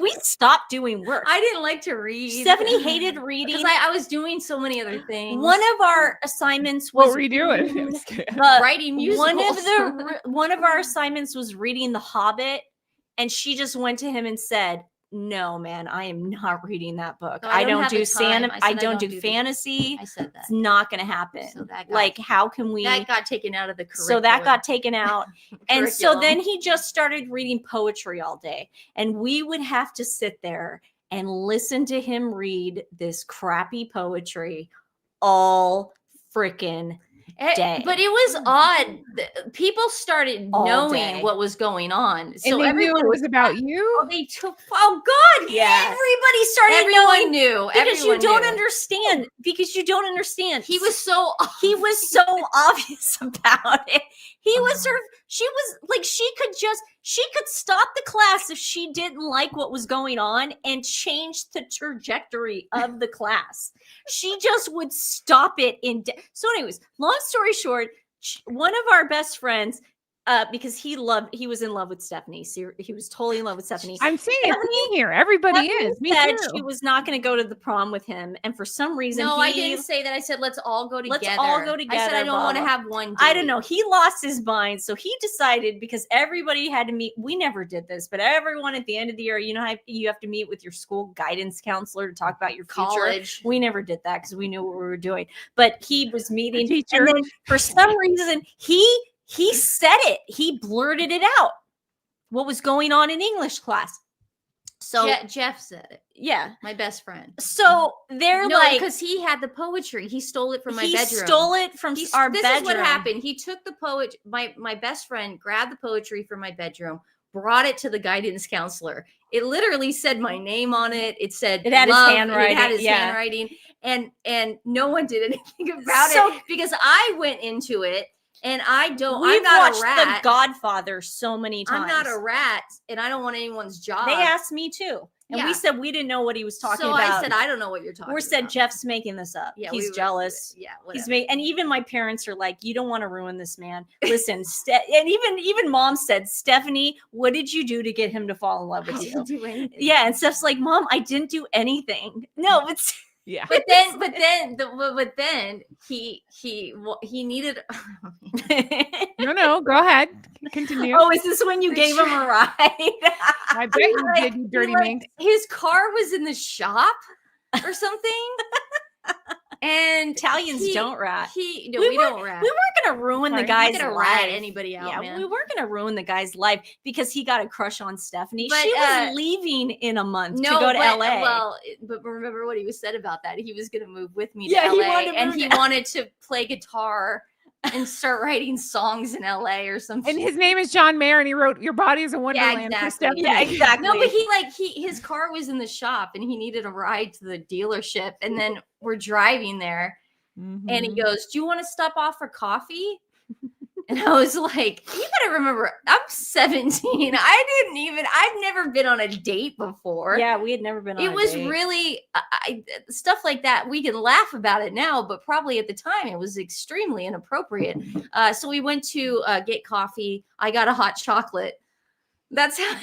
we stopped doing work. I didn't like to read. Stephanie hated reading. because I was doing so many other things. One of our assignments was What were you doing? I'm just kidding. writing musicals. one of our assignments was reading The Hobbit, and she just went to him and said, "No, man, I am not reading that book. No, I don't have do the time. I don't do fantasy. I said that. It's not going to happen. So that got, Like, how can we?" that got taken out of the curriculum. So that got taken out. And so curriculum. then he just started reading poetry all day. And we would have to sit there and listen to him read this crappy poetry all freaking day. But it was odd. People started All knowing day. what was going on. And So they knew everyone it was about you. they took. Oh God! Yes. Everybody started Everyone knowing. Knew because everyone you don't knew. understand. Because you don't understand. He was so. He was so obvious about it. He was sort of, she was like, she could stop the class if she didn't like what was going on and change the trajectory of the class. She just would stop it so anyways, long story short, one of our best friends, because he was in love with Stephanie. So he was totally in love with Stephanie. I'm seeing a theme here. Everybody Stephanie is. Me said too. she was not going to go to the prom with him. And for some reason, No, I didn't say that. I said let's all go together. Let's all go I said together, I don't blah, want to blah. have one. I don't date. know. He lost his mind. So he decided, because everybody had to meet. We never did this, but everyone at the end of the year, you know how you have to meet with your school guidance counselor to talk about your future. College. We never did that because we knew what we were doing. But he was meeting, teacher. and then for some reason, he said it. He blurted it out. What was going on in English class? So Jeff said it. yeah. My best friend. So they're No, like, because he had the poetry. He stole it from my he bedroom. stole it from our This bedroom. is what happened. He took the poet. My best friend grabbed the poetry from my bedroom, brought it to the guidance counselor. It literally said my name on it. It said It had his love. handwriting, It had his yeah. handwriting, and no one did anything about it because I went into it. And I'm not watched a rat. The Godfather so many times. I'm not a rat, and I don't want anyone's job. They asked me too. And we said we didn't know what he was talking about. So I said, I don't know what you're talking about. We said, Jeff's making this up. Yeah, he's jealous. Yeah, and even my parents are like, you don't want to ruin this man. Listen, and even mom said, Stephanie, what did you do to get him to fall in love with you? I didn't do anything. Yeah, and Steph's like, Mom, I didn't do anything. No, but Yeah. But then he needed. No, go ahead. Continue. Oh, is this when you gave him a ride? I bet you did, you dirty minx. His car was in the shop or something. And Italians don't rat. We don't rat. We weren't gonna ruin the guy's gonna life. rat anybody out, man. We weren't gonna ruin the guy's life because he got a crush on Stephanie. But, she was leaving in a month to go to LA. Well, but remember what he was said about that. He was gonna move with me to Yeah, he LA, wanted to and move he to- wanted to play guitar and start writing songs in LA or something. And his name is John Mayer, and he wrote "Your Body Is a Wonderland" for Stephanie. Yeah, exactly. No, but his car was in the shop, and he needed a ride to the dealership, and then we're driving there. Mhm. And he goes, do you want to stop off for coffee? And I was like, you gotta remember, I'm 17. I've never been on a date before. Yeah, we had never been on It a was date. really stuff like that. We can laugh about it now, but probably at the time it was extremely inappropriate. So we went to get coffee. I got a hot chocolate. That's how,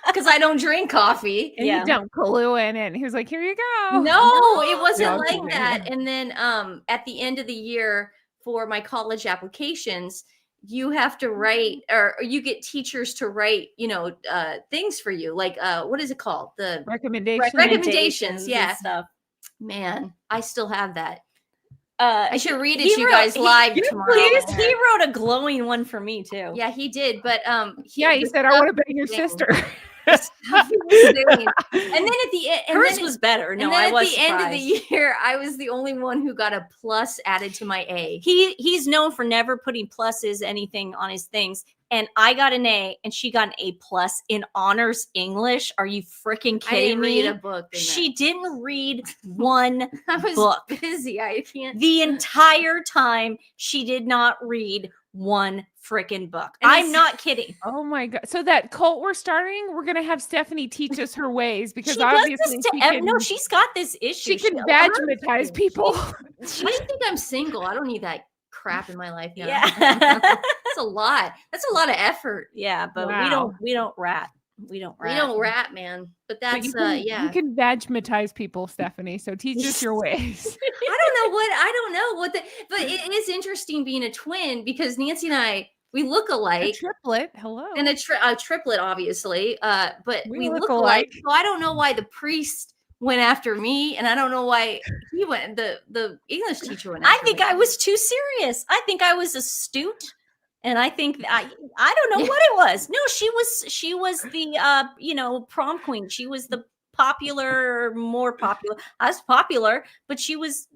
because I don't drink coffee. And you dumped Kahlua in it. And he was like, "Here you go." No, it wasn't No, like kidding. that. And then at the end of the year for my college applications, you have to write, or you get teachers to write, things for you. Like what is it called? The Recommendations. recommendations. Yeah. and stuff. Man, I still have that. I I should read it to you guys live tomorrow. He wrote a glowing one for me too. Yeah, he did. But He said, "I want to bang your sister." And then at the end, Hers was better. No, I was at the end of the surprised. year, I was the only one who got a plus added to my A. He's known for never putting pluses anything on his things. And I got an A and she got an A plus in honors English. Are you freaking I kidding didn't me? read a book. She didn't read one I was book. busy. I can't. The entire time she did not read one freaking book. And I'm it's- not kidding. Oh my god! So that cult we're starting, we're gonna have Stephanie teach us her ways because She does obviously this to no, she's got this issue. she can vagmatize people. I think I'm single. I don't need that crap in my life now. Yeah. That's a lot. That's a lot of effort. Yeah, but Wow. we don't rat. We don't rat. We don't rat, man. But But that's you can, yeah. you can vagmatize people, Stephanie. So teach us your ways. I don't know what but it is interesting being a twin because Nancy and I, we look A alike. triplet. Hello. And a triplet, obviously. But We we look look alike. alike. So I don't know why the priest went after me, and I don't know why he went. The English teacher went. I After think me. I was too serious. I think I was astute. And I think I don't know what it was. No, she was the prom queen. She was the more popular. I was popular, but she was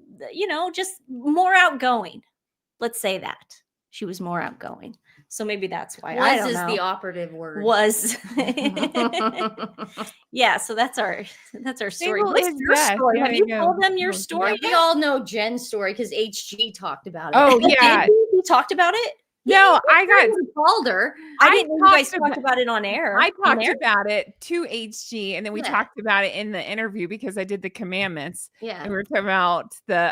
just more outgoing. Let's say that. She was more outgoing. So maybe that's why. I don't is know. the operative word. Was. Yeah, so that's our story. Single What's is your best. story? Have There you you go. told them your Yeah, story? We all know Jen's story because HG talked about it. Oh yeah. You talked about it? No, I got. called her. I I didn't know you guys talked talked about it on air. I On talked air? about it to HG, and then we Yeah. talked about it in the interview because I did the commandments, Yeah. and we were talking about the.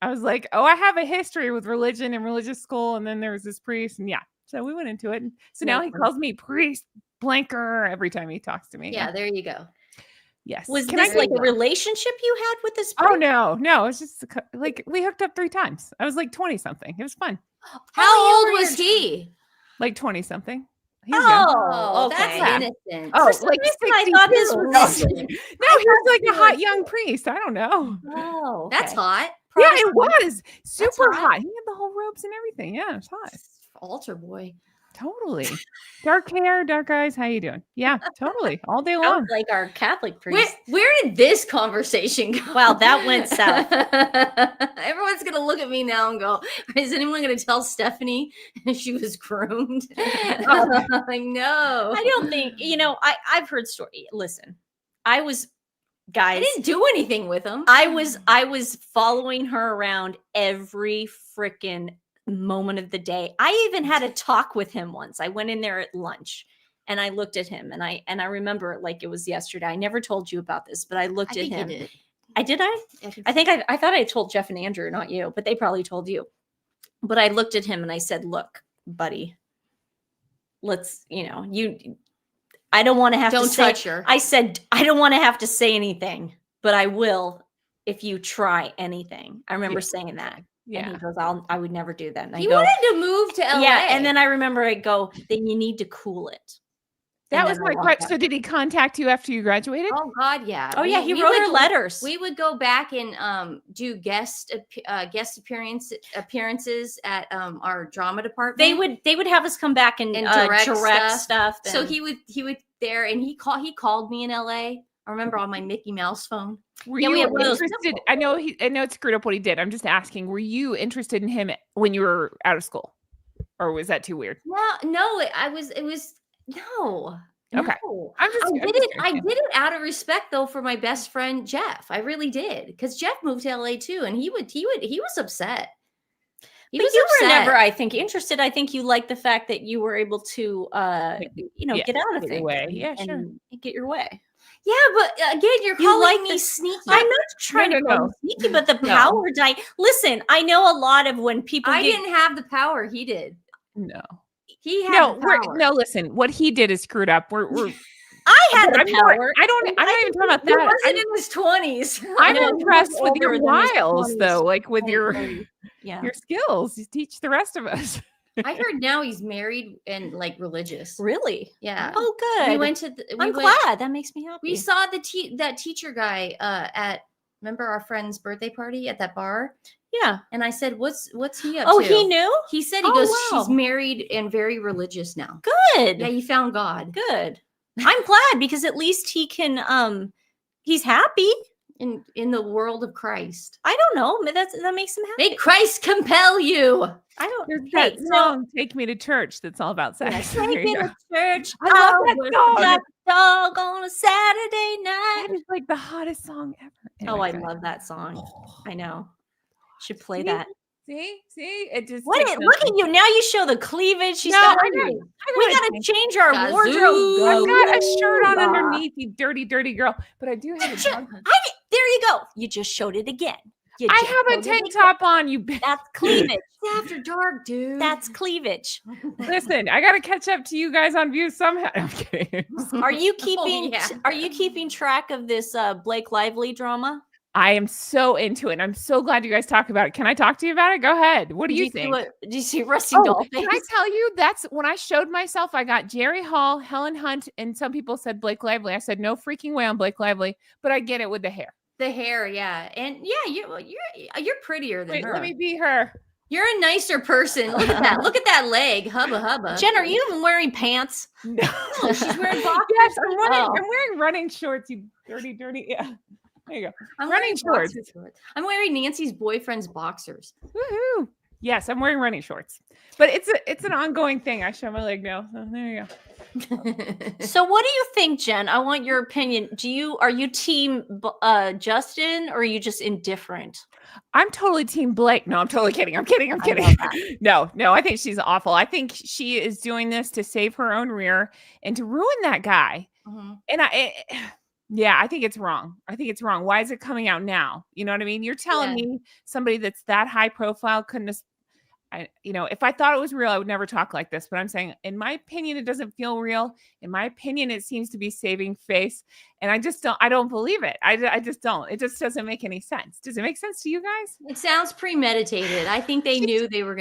I was like, "Oh, I have a history with religion and religious school," and then there was this priest, and yeah, so we went into it. And so now he Nothing. calls me priest blanker every time he talks to me. Yeah, there you go. Yes. Was Can this I? like a relationship you had with this Oh priest? no, it's just like we hooked up 3 times. I was like 20 something. It was fun. How old was he? Like 20 something. He was young. Oh, okay. that's innocent. Oh, For some like reason I thought this 62. was- No, he was like a hot young priest. I don't know. Oh, That's okay. hot. Yeah, it was super hot. hot. He had the whole robes and everything. Yeah, it was hot. Altar boy. Totally. Dark hair, dark eyes. How you doing? Yeah, totally. All day long. Sounds like our Catholic priest. Where did this conversation go? Wow, that went south. Everyone's gonna look at me now and go, "Is anyone gonna tell Stephanie she was groomed?" Like, no, I don't think, I've heard story. Listen, I I didn't do anything with him. I was following her around every freaking moment of the day. I even had a talk with him once. I went in there at lunch and I looked at him and I remember it like it was yesterday. I never told you about this, but I looked at him. Did. Did I? I think I thought I told Jeff and Andrew, not you, but they probably told you. But I looked at him and I said, "Look, buddy, let's, I don't want to have Don't to say, touch her. I said, I don't want to have to say anything, but I will if you try anything." I remember saying that. And Yeah. he goes, I would never do that. And He I go, wanted to move to LA. yeah. And then I remember I go, then you need to cool it. That And was then I my walked question. out. So did he contact you after you graduated? oh God, yeah. Oh yeah, he We wrote would- her letters. We would go back and do guest appearances at our drama department. they would have us come back and direct stuff. So and- he would there, and he called me in LA. I remember on my Mickey Mouse phone. Were Yeah, we you had one of those interested? I know it screwed up what he did. I'm just asking, were you interested in him when you were out of school? Or was that too weird? No, it was no. Okay. No. I'm just I did it out of respect though for my best friend Jeff. I really did, because Jeff moved to LA too, and he was upset. He But was you were upset. never, I think, interested. I think you liked the fact that you were able to, yeah, get out of get your things way. Yeah, and sure. get your way. Yeah, but again, you're You calling like me the- sneaky. I'm not trying No, to no, call no. you sneaky, but the No. power Listen, I know a lot of when people I get, didn't have the power. He did. No. He had No, the power. no, listen, what he did is screwed up. We're I had but the I'm not- power. I'm not even talking about He that. wasn't in his 20s. I'm No, he was impressed with older your than his wiles 20s. though, like with your Yeah. your skills. You teach the rest of us. I heard now he's married and like religious. Really? Yeah. Oh, good. We went to. I'm glad. That makes me happy. We saw that teacher guy at. Remember our friend's birthday party at that bar? Yeah. And I said, "What's he up Oh, to?" he knew? He said he Oh, goes, wow. "She's married and very religious now." Good. Yeah, he found God Good. I'm glad because at least he can he's happy. in the world of Christ. I don't know. That makes him happy. May Christ compel you. I don't There's hey, that song, Take Me to Church, that's all about sex. There Take me you go. to church. I love that was song. that dog on a Saturday night. That is like the hottest song ever. Oh, I Anyway, go love that song. I know. Should play See? that. See, it just What? takes Look those- at you. Now you show the cleavage. She's No, got I know. we gotta change our Gazoo. wardrobe. I've got a shirt on Ah. underneath, you dirty girl. But I do have a dog. There you go. You just showed it again. You I just have a showed it tank again. top on, you bitch. That's cleavage. It's after dark, dude. That's cleavage. Listen, I gotta catch up to you guys on views somehow. I'm kidding. Are you keeping yeah. Are you keeping track of this Blake Lively drama? I am so into it. And I'm so glad you guys talk about it. Can I talk to you about it? Go ahead. What do you think? Did you see Rusty Oh, Doll can I face? tell you, that's when I showed myself, I got Jerry Hall, Helen Hunt, and some people said Blake Lively. I said, no freaking way on Blake Lively, but I get it with the hair. The hair, yeah, and yeah, you're prettier than Wait, her. let me be her. You're a nicer person. Look at that. Look at that leg. Hubba hubba. Jen, are you even wearing pants? No. she's wearing boxers. Yes, Oh. I'm wearing running shorts, you dirty. Yeah. There you go. I'm running wearing shorts. boxer shorts. I'm wearing Nancy's boyfriend's boxers. Woohoo. Yes, I'm wearing running shorts. But it's an ongoing thing. I show my leg now. So there you go. So what do you think, Jen? I want your opinion. Are you team Justin or are you just indifferent? I'm totally team Blake. No, I'm totally kidding. I'm kidding. love No, I think she's awful. I think she is doing this to save her own rear and to ruin that guy. Mhm. And I think it's wrong. Why is it coming out now? You know what I mean? You're telling me somebody that's that high profile couldn't have, if I thought it was real, I would never talk like this. But I'm saying, in my opinion, it doesn't feel real. In my opinion, it seems to be saving face. And I don't believe it. I just don't. It just doesn't make any sense. Does it make sense to you guys? It sounds premeditated. I think they knew they were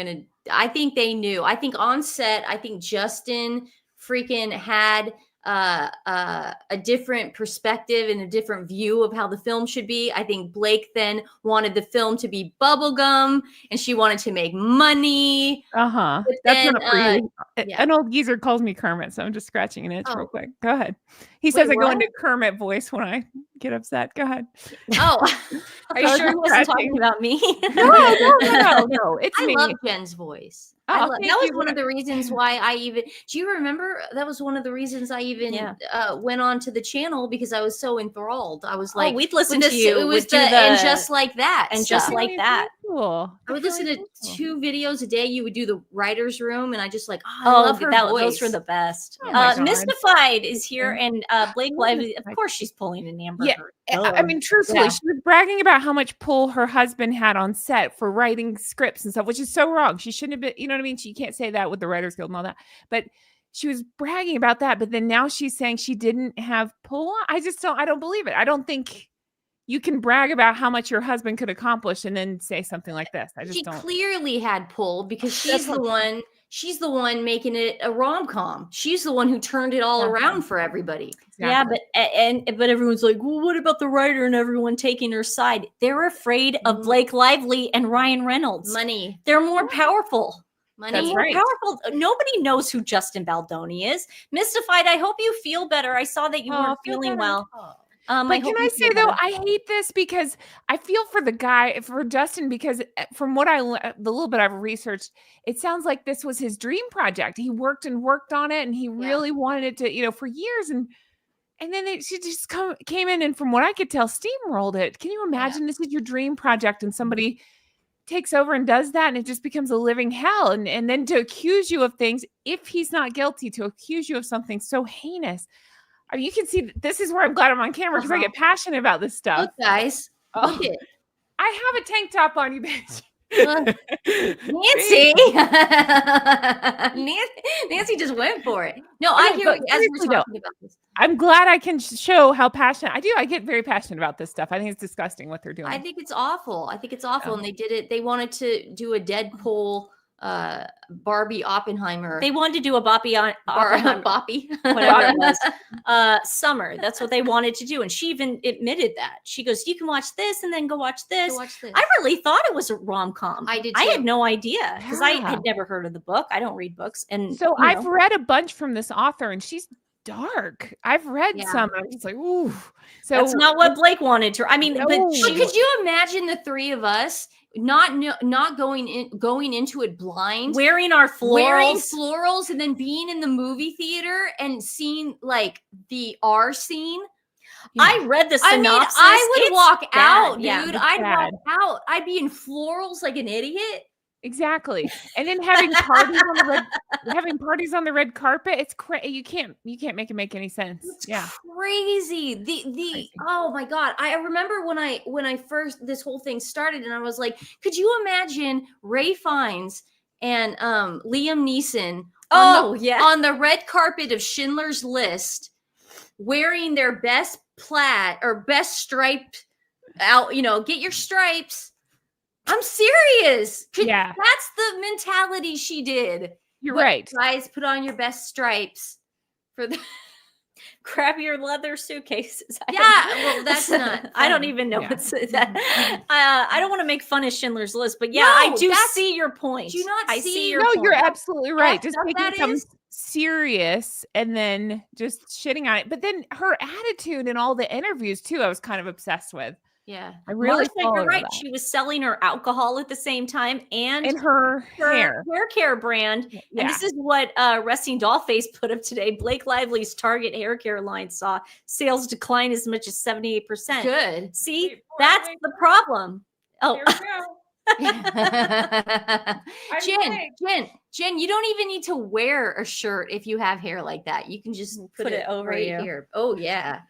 I think they knew. I think on set, I think Justin freaking had a different perspective and a different view of how the film should be. I think Blake then wanted the film to be bubblegum, and she wanted to make money. Uh-huh. But That's then, not for you. yeah. An old geezer calls me Kermit, so I'm just scratching an itch real Oh. quick. Go ahead. He says I go what? into Kermit voice when I get upset. Go ahead. Oh, Are you So sure he wasn't scratching. talking about me? No. It's I me. love Jen's voice. Oh, That thank was you. one of the reasons why I even. Do you remember? That was one of the reasons I even went on to the channel, because I was so enthralled. I was like, we'd listen with to the- you. It was would do and just like that, and just stuff. like that. Cool. I would That's listen really to cool. 2 videos a day. You would do the writer's room, and I just like, I Oh, love her voice. those were the best. Oh my God. Mystified is here, and Blake Love Lively. Of Mystified. course, she's pulling an Amber Yeah, Heard. I mean, truthfully, Yeah. she was bragging about how much pull her husband had on set for writing scripts and stuff, which is so wrong. She shouldn't have been, you know what I mean? She can't say that with the Writers Guild and all that. But she was bragging about that. But then now she's saying she didn't have pull. I don't believe it. I don't think you can brag about how much your husband could accomplish and then say something like this. I just She don't. clearly had pull, because That's she's the one. She's the one making it a rom-com. She's the one who turned it all around for everybody. Yeah, Exactly. but everyone's like, well, what about the writer and everyone taking her side? They're afraid of Mhm. Blake Lively and Ryan Reynolds. Money. They're more powerful. Money. That's More right. powerful. Nobody knows who Justin Baldoni is. Mystified. I hope you feel better. I saw that you weren't feel feeling better. well. But hope can you I feel say though, better. I hate this because I feel for the guy, for Justin, because from what the little bit I've researched, it sounds like this was his dream project. He worked on it, and he really wanted it to, for years. And then she just came in, and from what I could tell, steamrolled it. Can you imagine this is your dream project and somebody takes over and does that, and it just becomes a living hell? And then to accuse you of things, if he's not guilty, to accuse you of something so heinous. I mean, you can see this is where I'm glad I'm on camera, because I get passionate about this stuff. Look, guys. Look it. I have a tank top on, you bitch. Nancy. Nancy just went for it. No, I No, hear but you as we're seriously though, talking about this. I'm glad I can show how passionate I do. I get very passionate about this stuff. I think it's disgusting what they're doing. I think it's awful. And they did it. They wanted to do a Deadpool Barbie Oppenheimer. They wanted to do a Boppy on Oppenheimer, Boppy. whatever it was. Summer. That's what they wanted to do, and she even admitted that. She goes, "You can watch this, and then go watch this." Go watch this. I really thought it was a rom-com. I did I had too. no idea, because I Yeah. had never heard of the book. I don't read books, and So you I've know. read a bunch from this author, and she's dark. I've read Yeah. some. I'm just like, ooh. So That's not what Blake wanted to. I mean, No. but But she could you imagine the 3 of us not going into it blind, wearing our wearing florals. florals, and then being in the movie theater and seeing like the R scene? I read the I mean, synopsis. I would It's walk bad. out, dude. Yeah, it's I'd bad. walk out. I'd be in florals like an idiot. exactly. And then having parties on the red carpet. It's crazy. You can't make it make any sense. It's Yeah. crazy. The Crazy. oh my god. I remember when I first this whole thing started, and I was like, could you imagine Ray Fiennes and Liam Neeson on the red carpet of Schindler's List, wearing their best plaid or best striped out, get your stripes. I'm serious. Yeah. That's the mentality she did. You're But right. Guys, put on your best stripes for the grab your leather suitcases. well, that's not I don't fun. even know Yeah. what's that. I don't want to make fun of Schindler's List, but yeah, I No, do that's- see your point. do you not I see- your No, point. you're absolutely right. Effed Just up making that something is. serious and then just shitting on it. But then her attitude in all the interviews too, I was kind of obsessed with. Yeah. I really Martha, followed you're right. that. She was selling her alcohol at the same time and And her hair. hair care brand. Yeah. And this is what Resting Dollface put up today. Blake Lively's Target hair care line saw sales decline as much as 78%. Good. See, Wait, that's wait. the problem. Oh, There we go. Jen, you don't even need to wear a shirt if you have hair like that. You can just Put it over right you. here. Oh yeah.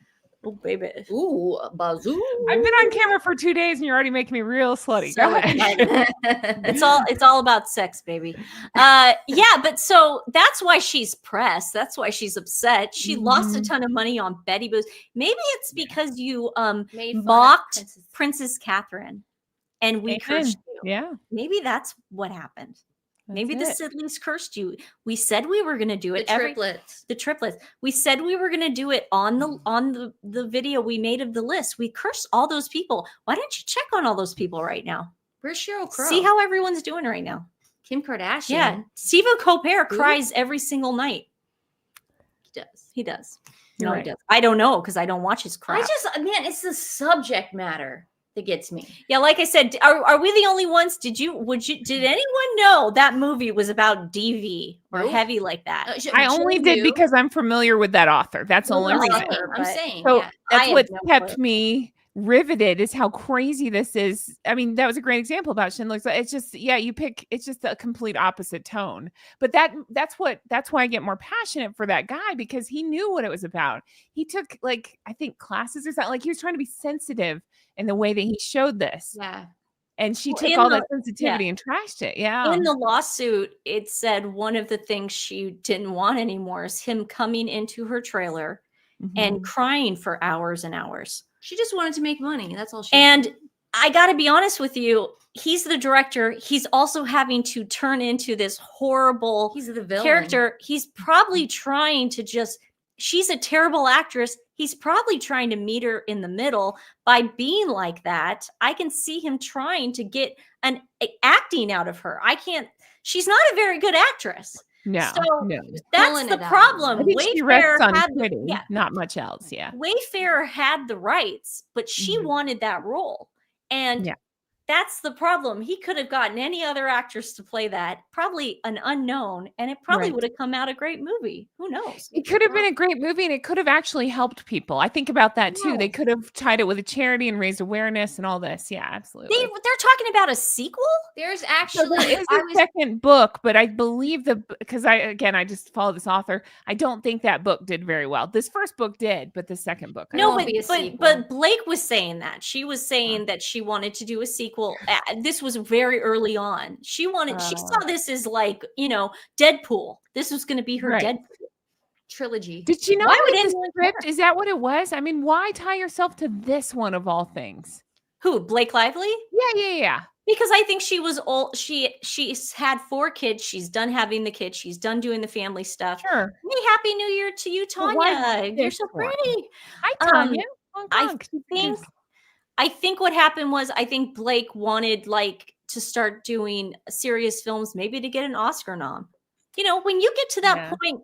oh baby. Ooh, bazoo. I've been on camera for 2 days and you're already making me real slutty. Go So ahead. excited. It's all about sex, baby. Yeah, but so that's why she's pressed. That's why she's upset. She lost a Mhm. ton of money on Betty Boos. Maybe it's because you Made fun of mocked Princess Catherine and we Amen. cursed you. Yeah. Maybe that's what happened. Maybe the That's Sidleys cursed you. We said we were going to do it. The triplets. We said we were going to do it on the video we made of the list. We cursed all those people. Why don't you check on all those people right now? Where's Sheryl Crow? See how everyone's doing right now. Kim Kardashian. Yeah, Steve Colbert Who? cries every single night. He does. He does. You're No, right. he does. I don't know because I don't watch his crap. It's the subject matter that gets me. Yeah, like I said, are we the only ones? Did anyone know that movie was about DV or Nope. heavy like that? I only did because I'm familiar with that author. That's the only Well, reason. author, I'm but- saying. So Yeah. I that's have what no kept clue. me riveted is how crazy this is. I mean, that was a great example about Schindler's List. It's just, it's just a complete opposite tone. But that's why I get more passionate for that guy, because he knew what it was about. He took I think classes or something. Like he was trying to be sensitive in the way that he showed this. Yeah. And she Well, took in all the- that sensitivity and trashed it. Yeah. In the lawsuit, it said one of the things she didn't want anymore is him coming into her trailer and crying for hours and hours. She just wanted to make money. That's all she And I got to be honest with you, he's the director. He's also having to turn into this horrible He's the villain. character. He's probably trying to she's a terrible actress. He's probably trying to meet her in the middle by being like that. I can see him trying to get an acting out of her. She's not a very good actress. No. So no. that's pulling the it out. problem. I think she Wayfair rests on had pretty, yeah, not much else. Yeah. Wayfair had the rights, but she Mhm. wanted that role. And Yeah. that's the problem. He could have gotten any other actress to play that, probably an unknown, and it probably Right. would have come out a great movie. Who knows? It could have been a great movie, and it could have actually helped people. I think about that too. They could have tied it with a charity and raised awareness and all this. Yeah, absolutely. They're talking about a sequel? There's So actually there is a second book, but I believe because I just follow this author. I don't think that book did very well. This first book did, but the second book, I No, won't be a sequel. but Blake was saying that. She was saying that she wanted to do a sequel. This was very early on. She saw this as Deadpool. This was going to be her Right. Deadpool. trilogy. Did she not Why would read the anyone script? care? Is that what it was? I mean, why tie yourself to this one of all things? Who, Blake Lively? Yeah. Because I think she was old. She's had 4 kids. She's done having the kids. She's done doing the family stuff. Sure. Hey, Happy New Year to you, But why Tanya. You're this so one? pretty. Hi, Um, Tanya. Honk, I honk. think what happened was I think Blake wanted to start doing serious films, maybe to get an Oscar nom. When you get to that Yeah. point,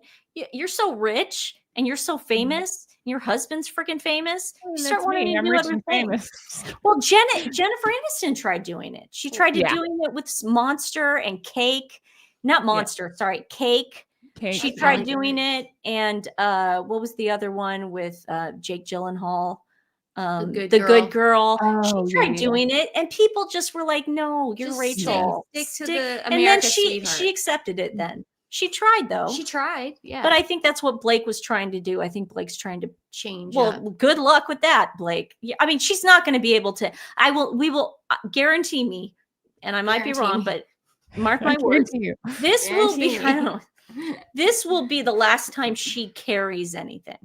you're so rich and you're so famous. And your husband's freaking famous. You start That's wanting me. to I'm do rich other and things. famous. Well, Jennifer Aniston tried doing it. She tried Yeah. doing it with Monster and Cake. Not Monster, sorry, Cake. Okay. She That's tried really doing it. And what was the other one with Jake Gyllenhaal? Good The Girl. Good Girl. Oh, She tried yeah. doing it, and people just were like, "No, you're Just Rachel." stick to the and then America she sweetheart. accepted it. Then she tried though. She tried. Yeah. But I think that's what Blake was trying to do. I think Blake's trying to. change Well, up. good luck with that, Blake. Yeah, I mean, she's not going to be able to. We will guarantee me, and I might be Guarantee wrong, me. but mark I my words. guarantee you. This will be. Guarantee I don't me. know. This will be the last time she carries anything.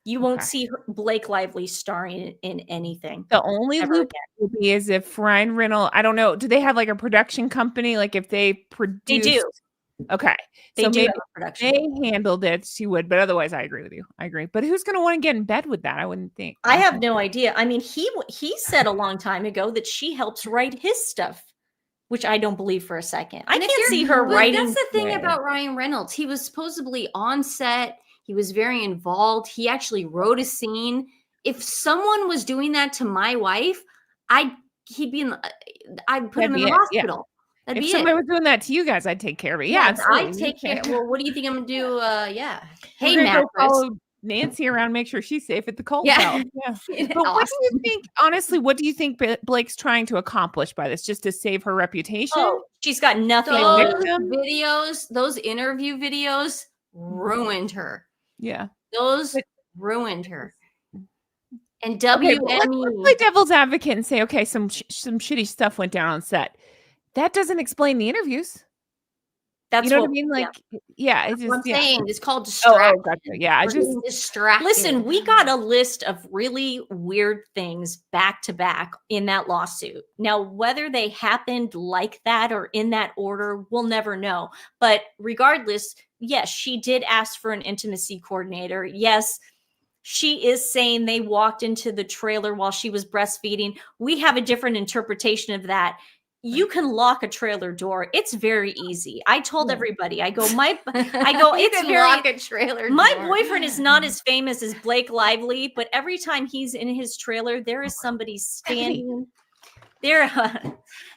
You won't Okay. see Blake Lively starring in anything. The only Ever loop will be is if Ryan Reynolds, I don't know, do they have like a production company? Like if they produce? They do. Okay. They so do maybe have a production. they handled it, she would, but otherwise I agree with you. I agree. But who's going to want to get in bed with that? I wouldn't think. I have no idea. I mean, he said a long time ago that she helps write his stuff, which I don't believe for a second. I And if can't you're- see her but writing. That's the thing Yeah. about Ryan Reynolds. He was supposedly on set. He was very involved. He actually wrote a scene. If someone was doing that to my wife, I'd put him in That'd the be it, yeah. hospital. That'd If be somebody it. was doing that to you guys, I'd take care of it. Yeah, I'd absolutely. take care. Okay. Well, what do you think I'm gonna do? Yeah. We're Hey, gonna go mattress. follow Nancy around, make sure she's safe at the cold Yeah. house. Yeah. But what do you think, honestly, what do you think Blake's trying to accomplish by this? Just to save her reputation? Oh, she's got nothing. Those victim? videos, those interview videos ruined her. Yeah. Those But- ruined her. And Okay, but let's WME. play devil's advocate and say, okay, some shitty stuff went down on set. That doesn't explain the interviews. That's You know what I what mean? yeah. Like, yeah, it's What I'm just, yeah. saying it's called Oh, distraction. gotcha. Yeah, I We're just, getting distracted. Listen, we got a list of really weird things back to back in that lawsuit. Now, whether they happened like that or in that order, we'll never know. But regardless, yes, she did ask for an intimacy coordinator. Yes, she is saying they walked into the trailer while she was breastfeeding. We have a different interpretation of that. You can lock a trailer door. It's very easy. I told everybody, I go, You it's can very lock a trailer my door. boyfriend is not as famous as Blake Lively, but every time he's in his trailer, there is somebody standing there.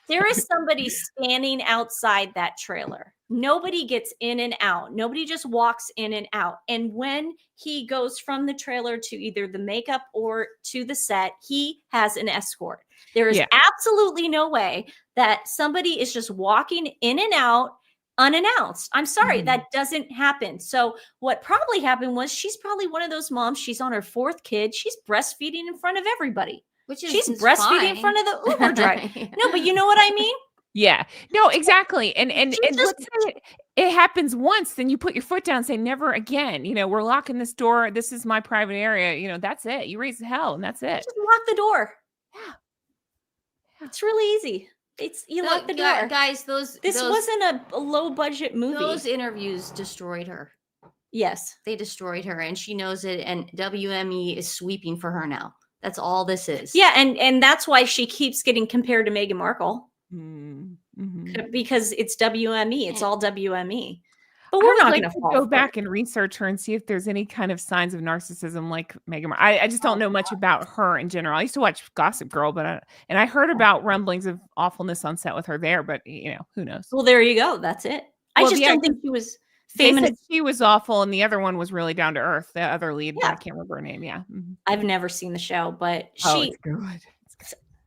There is somebody standing outside that trailer. Nobody gets in and out. Nobody just walks in and out. And when he goes from the trailer to either the makeup or to the set, he has an escort. There is Yeah. absolutely no way that somebody is just walking in and out unannounced. I'm sorry, that doesn't happen. So what probably happened was she's probably one of those moms. She's on her 4th kid. She's breastfeeding in front of everybody. Which is She's breastfeeding in front of the Uber driver. No, but you know what I mean? yeah, no, exactly. And She's just- let's say it happens once, then you put your foot down and say, never again. You know, we're locking this door. This is my private area. You know, that's it. You raise hell and that's it. Just lock the door. Yeah. It's really easy. It's you lock the door. Guys, This those, wasn't a low budget movie. those interviews destroyed her. Yes. They destroyed her, and she knows it. And WME is sweeping for her now. That's all this is. Yeah, and that's why she keeps getting compared to Meghan Markle Mm-hmm. because it's WME. It's all WME. But I we're would not like going to fall go for back it. and research her and see if there's any kind of signs of narcissism like Meghan Markle. I just don't know much about her in general. I used to watch Gossip Girl, but I heard about rumblings of awfulness on set with her there, but you know, who knows? Well, there you go. That's it. I Well, just yeah, don't think she was They famous. said she was awful, and the other one was really down to earth. The other lead, Yeah. I can't remember her name. Yeah. Mhm. I've never seen the show, but Oh, she it's good.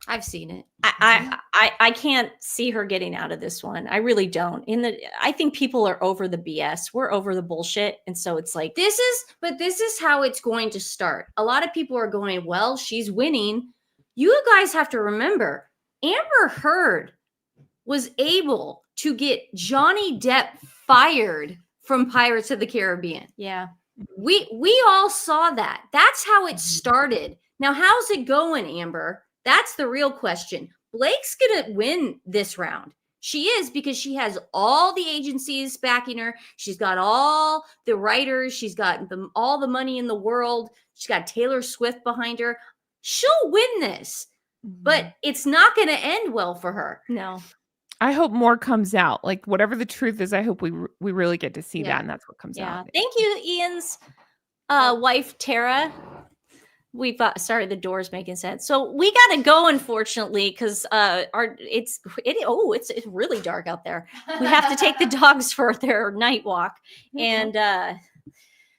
I've seen it. I can't see her getting out of this one. I really don't. I think people are over the BS. We're over the bullshit. And so it's like This is how it's going to start. A lot of people are going, well, she's winning. You guys have to remember, Amber Heard was able to get Johnny Depp fired from Pirates of the Caribbean. yeah. We all saw that. That's how it started. Now, how's it going, Amber? That's the real question. Blake's going to win this round. She is, because she has all the agencies backing her. She's got all the writers. She's got all the money in the world. She's got Taylor Swift behind her. She'll win this, but it's not going to end well for her. No. I hope more comes out. Like whatever the truth is, I hope we really get to see Yeah. that, and that's what comes Yeah. out. Thank you, Ian's wife, Tara. We've sorry, the door's making sense. So we got to go, unfortunately, because it's really dark out there. We have to take the dogs for their night walk, and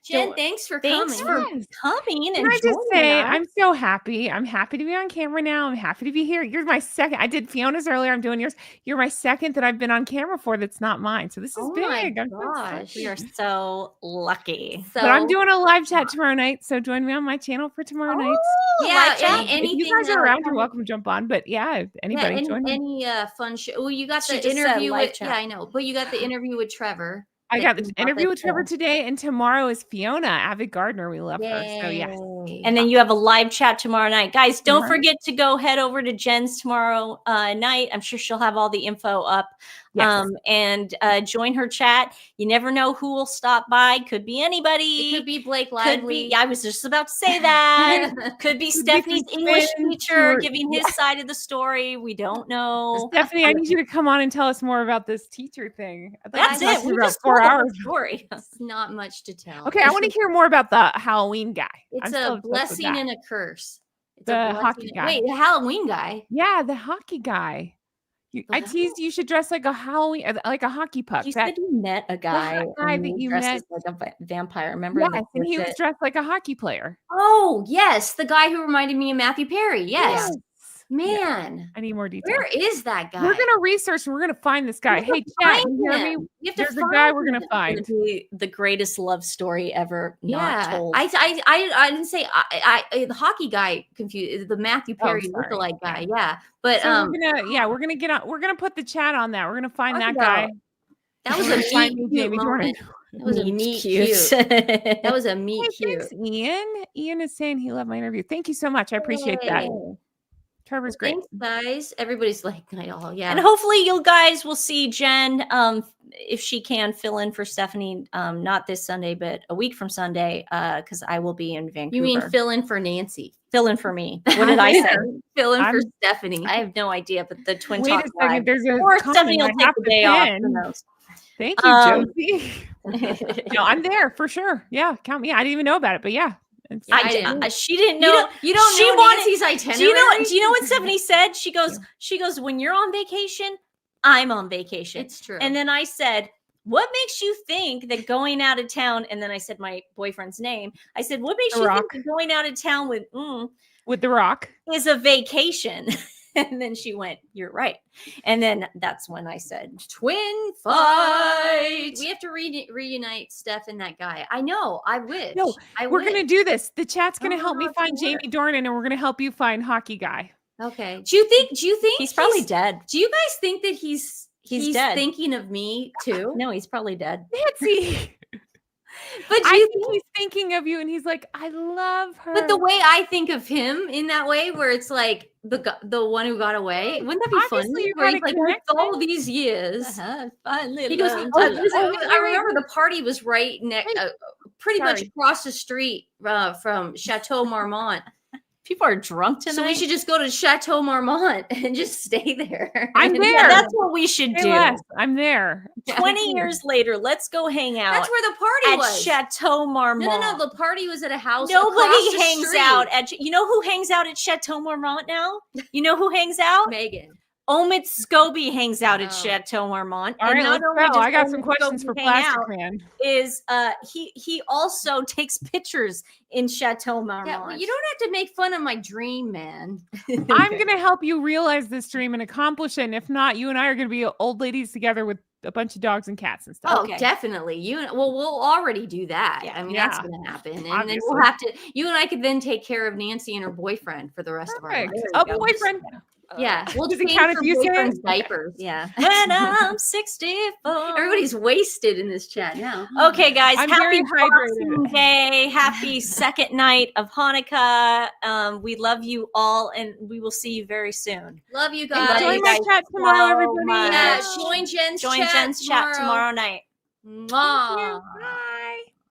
Jen, thanks for thanks coming. for coming. Can And I just joining say, us. I'm so happy. I'm happy to be on camera now. I'm happy to be here. You're my second. I did Fiona's earlier. I'm doing yours. You're my second that I've been on camera for that's not mine. So this is Oh my big. I'm so gosh. excited. We are so lucky. So, But I'm doing a live chat tomorrow night. So join me on my channel for tomorrow night. yeah, live chat. If you guys are around, you're welcome to jump on. But yeah, anybody join me. any fun show. Well, you got She the just said interview live with chat. Yeah, I know. But you got the interview with Trevor. I that got the came out interview this with Trevor show. today, and tomorrow is Fiona, avid Gardner. We love her. So yes. Yay. And then you have a live chat tomorrow night. Guys, don't Tomorrow. forget to go head over to Jen's tomorrow night. I'm sure she'll have all the info up. Yes. And join her chat. You never know who will stop by. Could be anybody. It could be Blake Could Lively. be. I was just about to say that. Could be Stephanie's some English twins teacher who are- giving his side of the story. We don't know. Stephanie, I need you to come on and tell us more about this teacher thing. I'd like That's to talk it. to you We about just 4 told the whole hours. story. It's not much to tell. Okay, I want to hear more about the Halloween guy. It's I'm still a obsessed with blessing that. and a curse. It's The a hockey guy. Wait, the Halloween guy. Yeah, the hockey guy. I teased you should dress like a Halloween, like a hockey puck. You That, said you met a guy, guy and that he you dressed met. as like a vampire. Remember? yes, that and he was shit? dressed like a hockey player. Oh, yes. The guy who reminded me of Matthew Perry. Yes. Yes. Man. I need more details. Where is that guy? We're gonna research and we're gonna find this guy. We Hey, have to chat, find you hear me? him. We have to There's a find guy we're gonna him. It's find. gonna be the greatest love story ever not Yeah, told. I didn't say the hockey guy confused the Matthew Perry sorry. lookalike guy. Yeah, but So we're gonna put the chat on that. We're gonna find Talk that guy. about- That was a Find meet me cute Jamie Dornan. moment. That was a meet cute. cute. That was a meet Hey, cute. thanks, Ian. Ian is saying he loved my interview. Thank you so much. I appreciate that. Yay. Trevor's great. Thanks, guys. Everybody's like, oh yeah. And hopefully you guys will see Jen, if she can fill in for Stephanie, not this Sunday, but a week from Sunday, because I will be in Vancouver. You mean fill in for Nancy? Fill in for me? What did I say? Fill in for I'm- Stephanie. I have no idea, but the Twin Wait Talk a second. Live. There's a Or comment Stephanie will I take have the to day off. Who pin. knows? Thank you, Josie. No, I'm there for sure. Yeah, count me. I didn't even know about it, but yeah. It's- I didn't. She didn't know. You don't she know wanted- Nancy's itinerary. Do you know what Stephanie said? She goes, when you're on vacation, I'm on vacation. It's true. And then I said, what makes you think that going out of town, and then I said my boyfriend's name. I said, what makes The you Rock. think that going out of town with with The Rock. is a vacation? And then she went, you're right. And then that's when I said, twin fight. We have to reunite Steph and that guy. I know. I wish. No, I We're wish. going to do this. The chat's going to Oh, help me how find does it work? Jamie Dornan, and we're going to help you find Hockey Guy. Okay. Do you think he's probably dead. Do you guys think that he's dead. thinking of me too? No, he's probably dead. Nancy. But do I you think he's thinking of you, and he's like, I love her. But the way I think of him in that way, where it's like the one who got away, wouldn't that be Obviously, funny? you're Where he's kinda like, with all connected. these years, Finally he goes. learned "Oh, to this- love." I remember the party was right next, pretty much Sorry. across the street from Chateau Marmont. People are drunk tonight. So we should just go to Chateau Marmont and just stay there. I'm And there. Yeah, that's what we should Say do. less. I'm there. 20 years later, let's go hang out That's where the party at was. Chateau Marmont. No. The party was at a house. Nobody across the hangs street. out at. You know who hangs out at Chateau Marmont now? You know who hangs out? Megan. Omid Scobie hangs out at Oh. Chateau Marmont. All right, not let's only go. does I got Omid some questions Scobie for hang Plastic out, Man. Is he also takes pictures in Chateau Marmont? Yeah, well, you don't have to make fun of my dream, man. I'm going to help you realize this dream and accomplish it. And if not, you and I are going to be old ladies together with a bunch of dogs and cats and stuff. Oh, Okay. definitely. We'll already do that. Yeah. I mean, Yeah. that's going to happen. And then Obviously. we'll have to, you and I could then take care of Nancy and her boyfriend for the rest of our Perfect. lives. Oh, go. boyfriend. Yeah. We'll Does it change count if her you say it? boyfriend's diapers. Yeah. When I'm 64. Everybody's wasted in this chat now. Okay, guys. I'm Happy very hydrated. Boxing Day. Happy second night of Hanukkah. We love you all, and we will see you very soon. Love you Love guys. Join you my guys chat tomorrow, so everybody. much. Yeah, join Jen's Join chat Jen's chat tomorrow night. Mwah. Thank you. Bye.